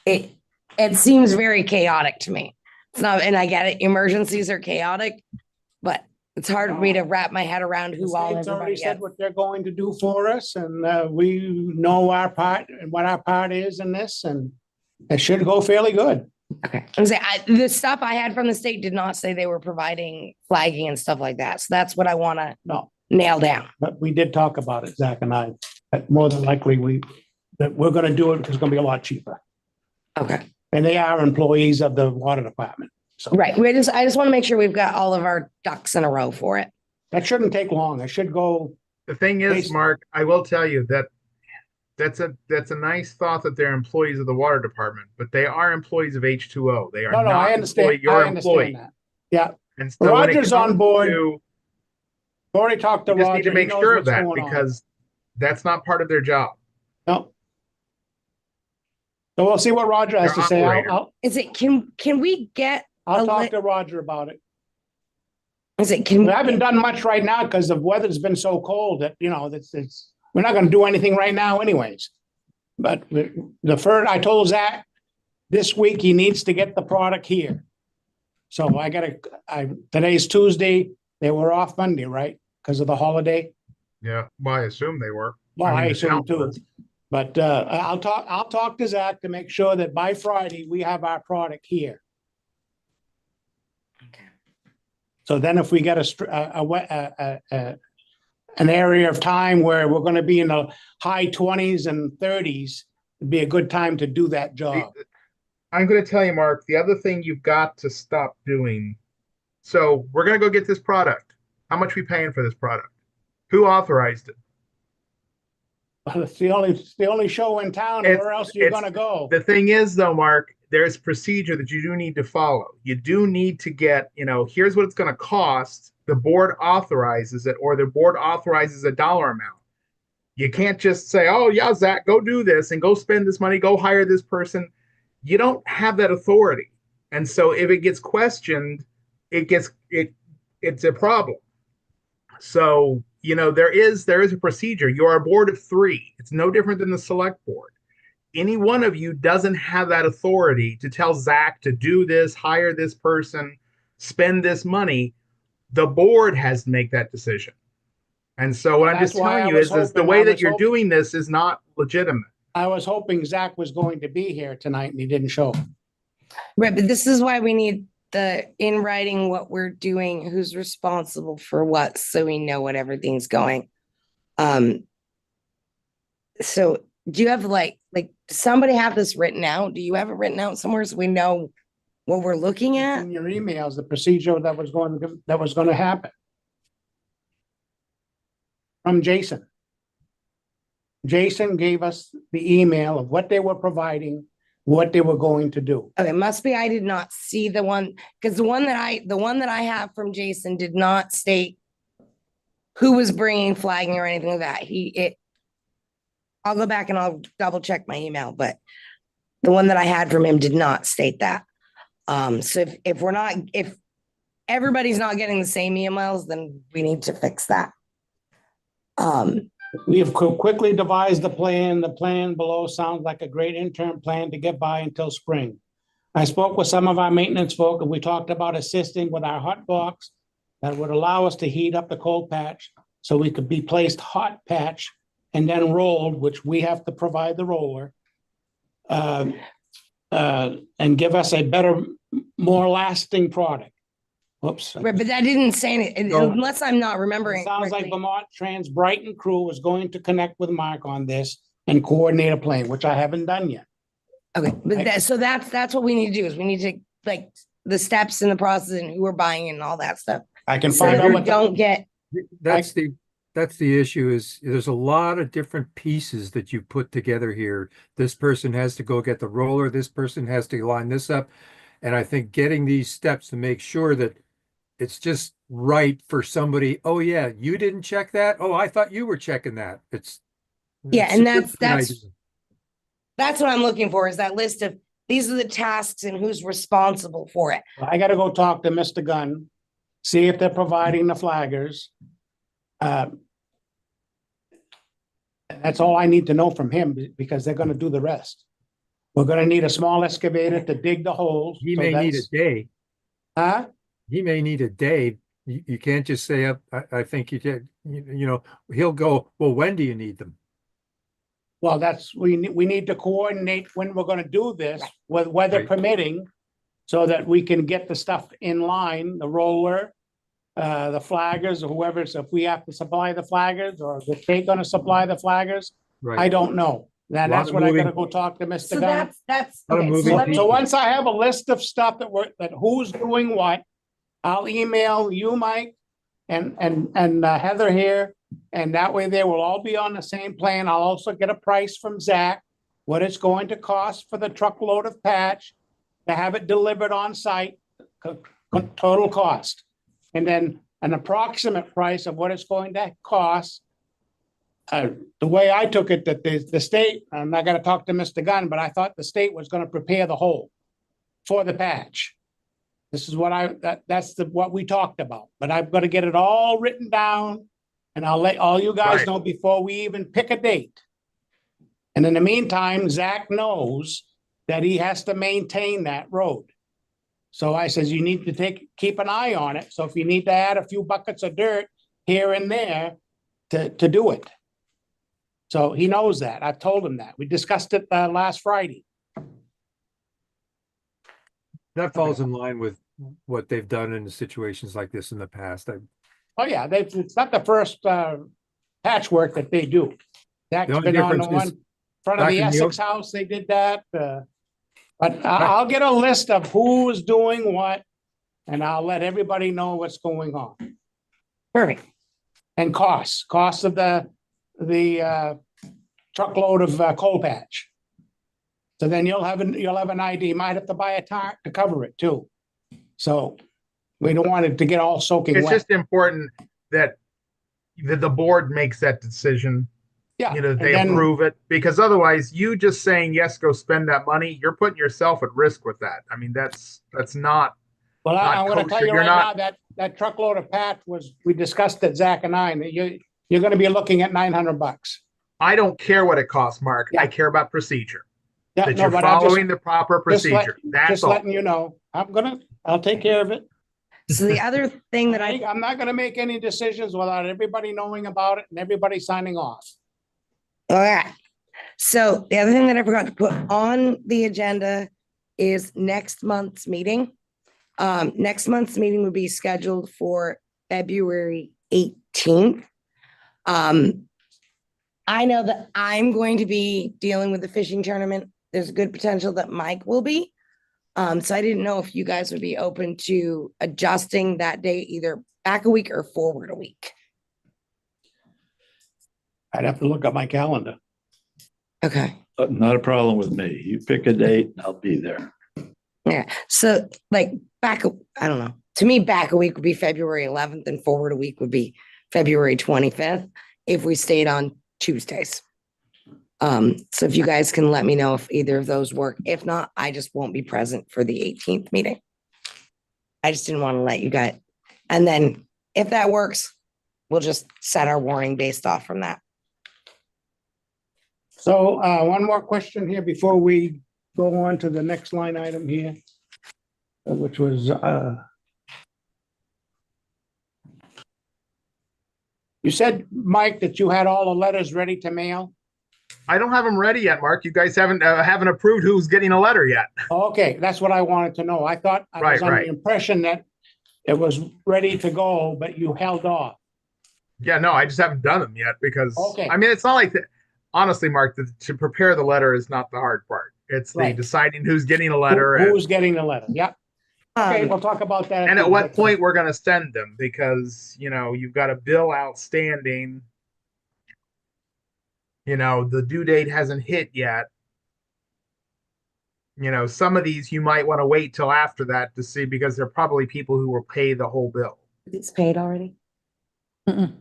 it seems very chaotic to me. It's not, and I get it, emergencies are chaotic, but it's hard for me to wrap my head around The who all state's already everybody said is. what they're going to do for us, and we know our part and what our part is in this, and it should go fairly good. Okay. I'm saying, the stuff I had from the state did not say they were providing flagging and stuff like that. So that's what I want to No, nail down. but we did talk about it, Zach and I, that more than likely that we're gonna do it because it's gonna be a lot cheaper. Okay. And they are employees of the water department. So Right. I just want to make sure we've got all of our ducks in a row for it. that shouldn't take long. It should go, The thing is, Based- Mark, I will tell you that that's a nice thought that they're employees of the water department, but they are employees of H2O. They are no, not I understand. your I employee. understand that. Yeah, And so when it Roger's on comes board. to- I've already talked to you just need Roger. to He make knows sure of what's that going on. because that's not part of their job. No. So we'll see what Roger has to They're say. operator. Is it, can we get, I'll a talk li- to Roger about it. is it, can, We haven't done much right now because the weather's been so cold that, we're not gonna do anything right now anyways. But I told Zach, this week he needs to get the product here. So today's Tuesday, they were off Monday, right? Because of the holiday. Yeah, well, I assume they were. Well, I mean, the assume town too. was. But I'll talk to Zach to make sure that by Friday, we have our product here. Okay. So then if we get an area of time where we're gonna be in the high 20s and 30s, it'd be a good time to do that job. I'm going to tell you, Mark, the other thing you've got to stop doing. So we're going to go get this product. How much we paying for this product? Who authorized it? It's the only show in town, and where else are you gonna go? The thing is, though, Mark, there's procedure that you do need to follow. You do need to get, here's what it's going to cost. The board authorizes it, or the board authorizes a dollar amount. You can't just say, oh, yeah, Zach, go do this and go spend this money, go hire this person. You don't have that authority. And so if it gets questioned, it's a problem. So, there is a procedure. You're a board of 3. It's no different than the select board. Any one of you doesn't have that authority to tell Zach to do this, hire this person, spend this money. The board has to make that decision. And so what I'm That's just why telling I you was is the hoping- way I that was you're hoping- doing this is not legitimate. I was hoping Zach was going to be here tonight and he didn't show. Right, but this is why we need in writing what we're doing, who's responsible for what, so we know what everything's going. So do you have does somebody have this written out? Do you have it written out somewhere so we know what we're looking It's at? in your emails, the procedure that was going to happen. From Jason. Jason gave us the email of what they were providing, what they were going to do. Okay, must be I did not see the one, because the one that I have from Jason did not state who was bringing flagging or anything like that. I'll go back and I'll double check my email, but the one that I had from him did not state that. So if everybody's not getting the same emails, then we need to fix that. We have quickly devised the plan. The plan below sounds like a great interim plan to get by until spring. I spoke with some of our maintenance folk and we talked about assisting with our hot box that would allow us to heat up the cold patch so we could be placed hot patch and then rolled, which we have to provide the roller, and give us a better, more lasting product. Whoops. Right, but that didn't say it, No. unless I'm not remembering. It sounds like correctly. Vermont Trans Brighton crew is going to connect with Mark on this and coordinate a plan, which I haven't done yet. Okay, but that's what we need to do is we need to the steps in the process and who we're buying and all that stuff. I can So find that out we what. don't get, That's the issue is there's a lot of different pieces that you put together here. This person has to go get the roller. This person has to line this up. And I think getting these steps to make sure that it's just right for somebody. Oh yeah, you didn't check that. Oh, I thought you were checking that. Yeah, it's and a good that's idea. that's what I'm looking for is that list of these are the tasks and who's responsible for it. I gotta go talk to Mr. Gunn, see if they're providing the flaggers. That's all I need to know from him because they're gonna do the rest. We're gonna need a small excavator to dig the holes. He so may need a that's- day. Huh? He may need a day. You can't just say, I think you did, he'll go, well, when do you need them? Well, we need to coordinate when we're gonna do this, with weather Right. permitting, so that we can get the stuff in line, the roller, the flaggers, or whoever, so if we have to supply the flaggers, or if they're gonna supply the flaggers, I Right. don't know. Lot That's of what I gotta moving- go talk to Mr. So Gunn. that's Lot of okay. moving So let me, So once I have a list of stuff that who's doing what, I'll email you, Mike, and Heather here, and that way they will all be on the same plan. I'll also get a price from Zach, what it's going to cost for the truckload of patch to have it delivered on site, total cost. And then an approximate price of what it's going to cost. The way I took it, that the state, I'm not gonna talk to Mr. Gunn, but I thought the state was gonna prepare the hole for the patch. This is what that's what we talked about, but I've got to get it all written down. And I'll let all you guys Right. know before we even pick a date. And in the meantime, Zach knows that he has to maintain that road. So I says, you need to keep an eye on it. So if you need to add a few buckets of dirt here and there to do it. So he knows that. I've told him that. We discussed it last Friday. That falls in line with what they've done in situations like this in the past. Oh, yeah, it's not the first patchwork that they do. Zach's The only been on the difference one is in front of back the in the Essex house, they did that. But I'll get a list of who's doing what, and I'll let everybody know what's going on. perfect. And costs of the truckload of coal patch. So then you'll have an idea. You might have to buy a tarp to cover it too. So we don't want it to get all soaking It's wet. just important that the board makes that decision. Yeah. They and then- approve it, because otherwise you just saying, yes, go spend that money, you're putting yourself at risk with that. I mean, that's not, Well, not I'm gonna tell kosher. you You're right not- now, that truckload of patch we discussed it, Zach and I, and you're gonna be looking at $900. I don't care what it costs, Mark. I Yeah. care about procedure, Yeah, that no, you're but I'm following the proper just let- procedure. That's just all. letting you know, I'll take care of it. So the other thing that I'm not gonna make any decisions without everybody knowing about it and everybody signing off. all right. So the other thing that I forgot to put on the agenda is next month's meeting. Next month's meeting would be scheduled for February 18th. I know that I'm going to be dealing with the fishing tournament. There's a good potential that Mike will be. So I didn't know if you guys would be open to adjusting that date either back a week or forward a week. I'd have to look at my calendar. Okay. Not a problem with me. You pick a date, I'll be there. Yeah. So like I don't know. To me, back a week would be February 11th and forward a week would be February 25th if we stayed on Tuesdays. So if you guys can let me know if either of those work. If not, I just won't be present for the 18th meeting. I just didn't want to let you guys. And then if that works, we'll just set our warning based off from that. So, one more question here before we go on to the next line item here, which was, you said, Mike, that you had all the letters ready to mail? I don't have them ready yet, Mark. You guys haven't approved who's getting a letter yet. Okay, that's what I wanted to know. I thought I was under the impression that it was ready to go, but you held off. Yeah, no, I just haven't done them yet because Okay. I mean, it's not like that. Honestly, Mark, to prepare the letter is not the hard part. It's the Right. deciding who's getting a letter Who's getting the letter? Yep. Okay, we'll talk about that. and at what point we're going to send them because, you've got a bill outstanding. The due date hasn't hit yet. Some of these you might want to wait till after that to see because there are probably people who will pay the whole bill. It's paid already. Mm-mm.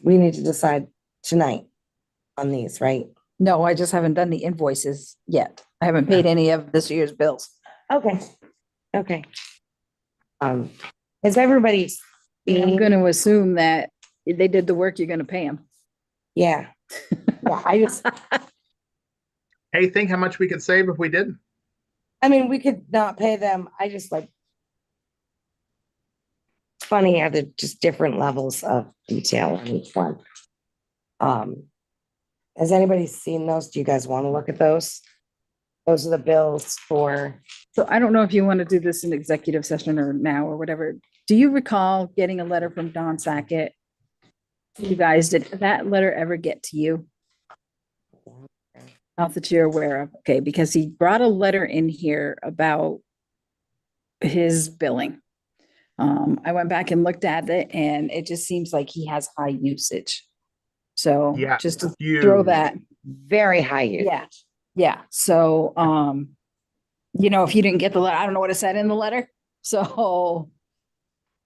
We need to decide tonight on these, right? No, I just haven't done the invoices yet. I haven't paid any of this year's bills. Okay. Okay. Is everybody? I'm gonna assume that if they did the work, you're gonna pay them. Yeah. Yeah, I just, Hey, think how much we could save if we didn't. I mean, we could not pay them. I just like. It's funny how they're just different levels of detail on each one. Has anybody seen those? Do you guys want to look at those? Those are the bills for, So I don't know if you want to do this in executive session or now or whatever. Do you recall getting a letter from Don Sackett? You guys, did that letter ever get to you? Not that you're aware of, okay, because he brought a letter in here about his billing. I went back and looked at it and it just seems like he has high usage. So Yeah, just to huge. throw that, very high use. yeah, yeah. So, if you didn't get the letter, I don't know what it said in the letter. So.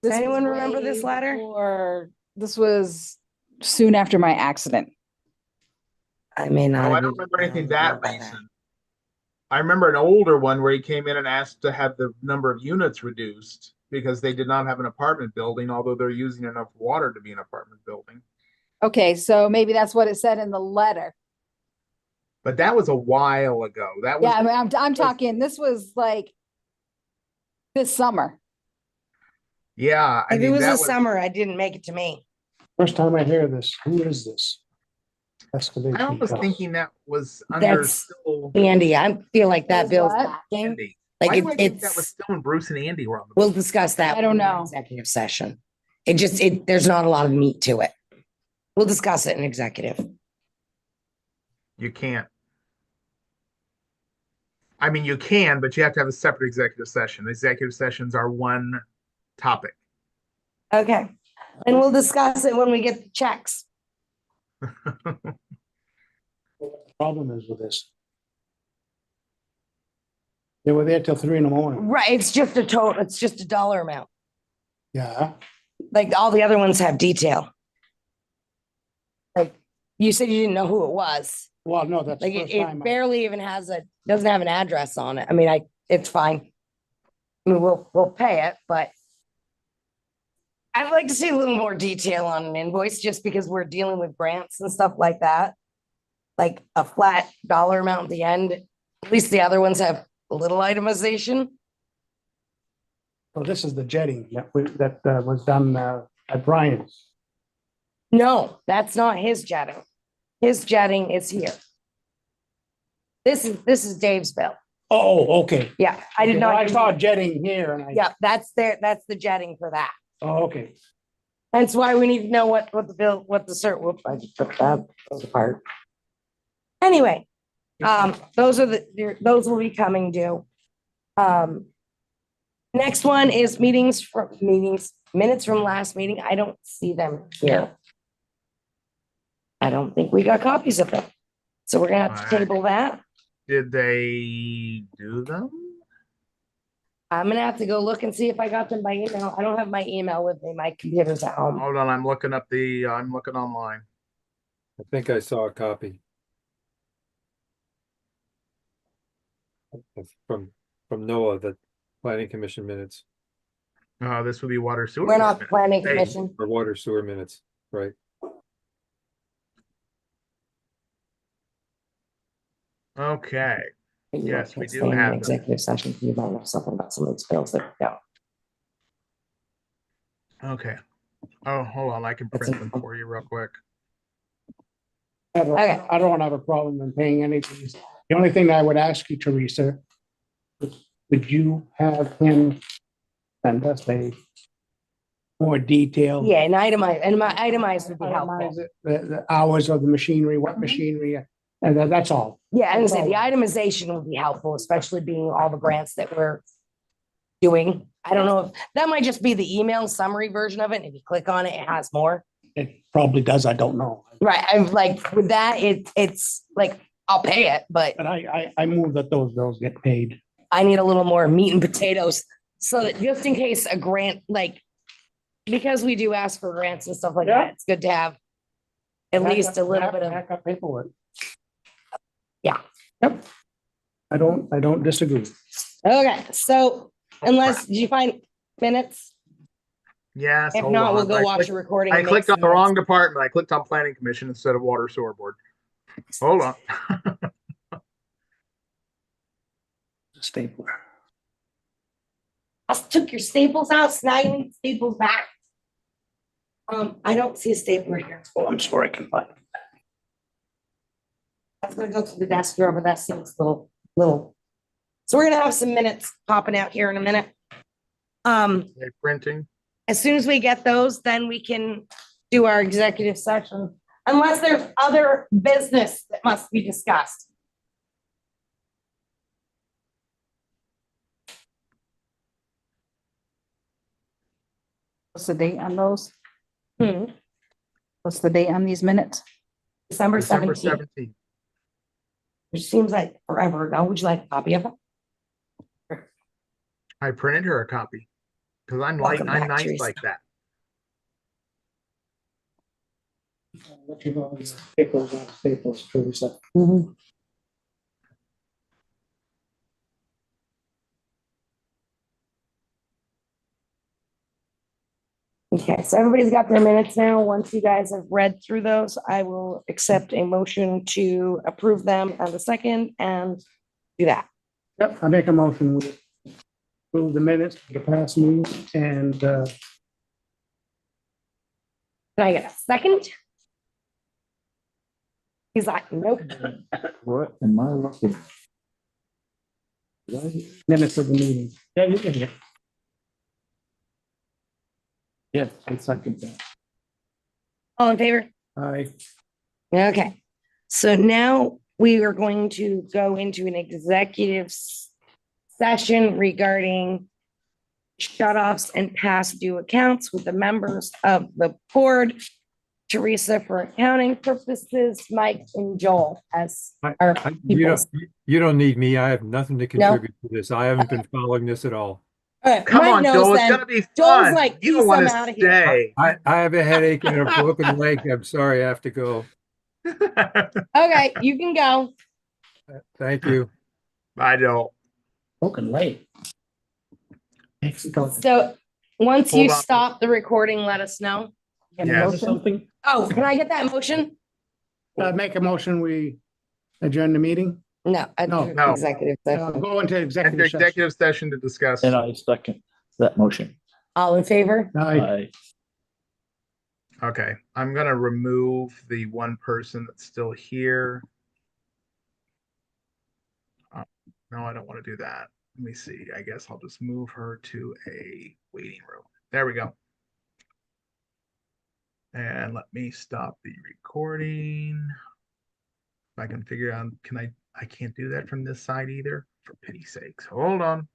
Does this anyone was remember way this letter? Or this was soon after my accident. I may not. Oh, I have don't even remember anything known that about recent. I remember an older one where he came in and asked to have the number of units reduced because they did not have an apartment building, although they're using enough water to be an apartment building. Okay, so maybe that's what it said in the letter. But that was a while ago. That was Yeah, I mean, I'm talking, this was like this summer. yeah. I If it mean, was that the was summer, I didn't make it to me. First time I hear this. Who is this? I was thinking that was under That's still Andy, I feel like that Was bill's what? backing. Andy. Like Why do I think that was it's, still when Bruce and Andy were on the we'll discuss that. I don't in know. Executive session. There's not a lot of meat to it. We'll discuss it in executive. You can't. I mean, you can, but you have to have a separate executive session. Executive sessions are one topic. Okay. And we'll discuss it when we get the checks. Problem is with this. They were there till 3 a.m. Right, it's just a total, it's just a dollar amount. Yeah, Like all the other ones have detail. Like you said you didn't know who it was. well, no, that's Like the it, first it time. barely even doesn't have an address on it. I mean, it's fine. I mean, we'll pay it, but I'd like to see a little more detail on an invoice just because we're dealing with grants and stuff like that. Like a flat dollar amount at the end. At least the other ones have a little itemization. Well, this is the jetting that was done at Brian's. No, that's not his jetting. His jetting is here. This is Dave's bill. Oh, okay. Yeah, I did Okay, well, not. I saw jetting here and I. Yeah, that's the jetting for that. Oh, okay. That's why we need to know what the bill, what the cert, whoops, I just took that those apart. Anyway, those are those will be coming due. Next one is minutes from last meeting. I don't see them here. I don't think we got copies of them. So we're gonna have to table that. Did they do them? I'm gonna have to go look and see if I got them by email. I don't have my email with me. My computer's at home. Hold on, I'm looking online. I think I saw a copy. From Noah, the planning commission minutes, This would be water sewer. We're not planning Hey. commission. or water sewer minutes, right? Okay, Yes, we do Staying in have them. executive session. You might know something about some of these bills that, no. okay. Oh, hold on, I can print them for you real quick. Okay. I don't have a problem in paying any of these. The only thing that I would ask you, Teresa, would you have him send us a more detailed? Yeah, and itemized would be helpful. Itemize it, the hours of the machinery, what machinery, and that's all. Yeah, and say the itemization would be helpful, especially being all the grants that we're doing. I don't know if that might just be the email summary version of it. And if you click on it, it has more. It probably does, I don't know. Right. I'm like, with that, it's like, I'll pay it, but But I move that those bills get paid. I need a little more meat and potatoes. So that just in case a grant, like, because we do ask for grants and stuff like Yeah. that, it's good to have at least a little bit of, Backup paperwork. yeah. Yep. I don't disagree. Okay, so unless, did you find minutes? Yes. If hold not, on. we'll go I watch clicked- the recording. I and make clicked on some the notes. wrong department. I clicked on planning commission instead of water sewer board. Hold on. Stapler. I took your staples out, so now you need staples back. I don't see a stapler here. Oh, I'm sorry, I can find it. I was gonna go to the desk drawer, but that seems little. So we're gonna have some minutes popping out here in a minute. Okay, printing. As soon as we get those, then we can do our executive session, unless there's other business that must be discussed. What's the date on those? Hmm, What's the date on these minutes? December December 17th, 17th. which seems like forever ago. Would you like a copy of it? I printed her a copy. Cause I'm Welcome back, nice Teresa. like that. Let you know, Staples, Teresa. Okay, so everybody's got their minutes now. Once you guys have read through those, I will accept a motion to approve them on the second and do that. Yep, I make a motion, we approve the minutes for the past meeting and, Can I get a second? He's like, nope. What am I looking? minutes of the meeting. Yeah, you can, Yes, I second that. All in favor? Okay, so now we are going to go into an executive session regarding shut-offs and past due accounts with the members of the board. Teresa for accounting purposes, Mike and Joel as our people. You don't need me. I have nothing to contribute to this. I haven't been following this at all. All right, Come Mike on, knows Joel, it's then. gonna be Joel's fun. like, You "Peace, don't want I'm to outta here." stay. I have a headache and a broken leg. I'm sorry, I have to go. Okay, you can go. Thank you. I don't. broken late. So once you Hold on. stop the recording, let us know. Yes. Something, Oh, can I get that motion? make a motion, we adjourn the meeting, No, No. executive session. go into Enter executive session. executive session to discuss. And I second that motion. All in favor? Aye. Okay, I'm gonna remove the one person that's still here. No, I don't want to do that. Let me see. I guess I'll just move her to a waiting room. There we go. And let me stop the recording. If I can figure out, I can't do that from this side either, for pity's sakes. Hold on.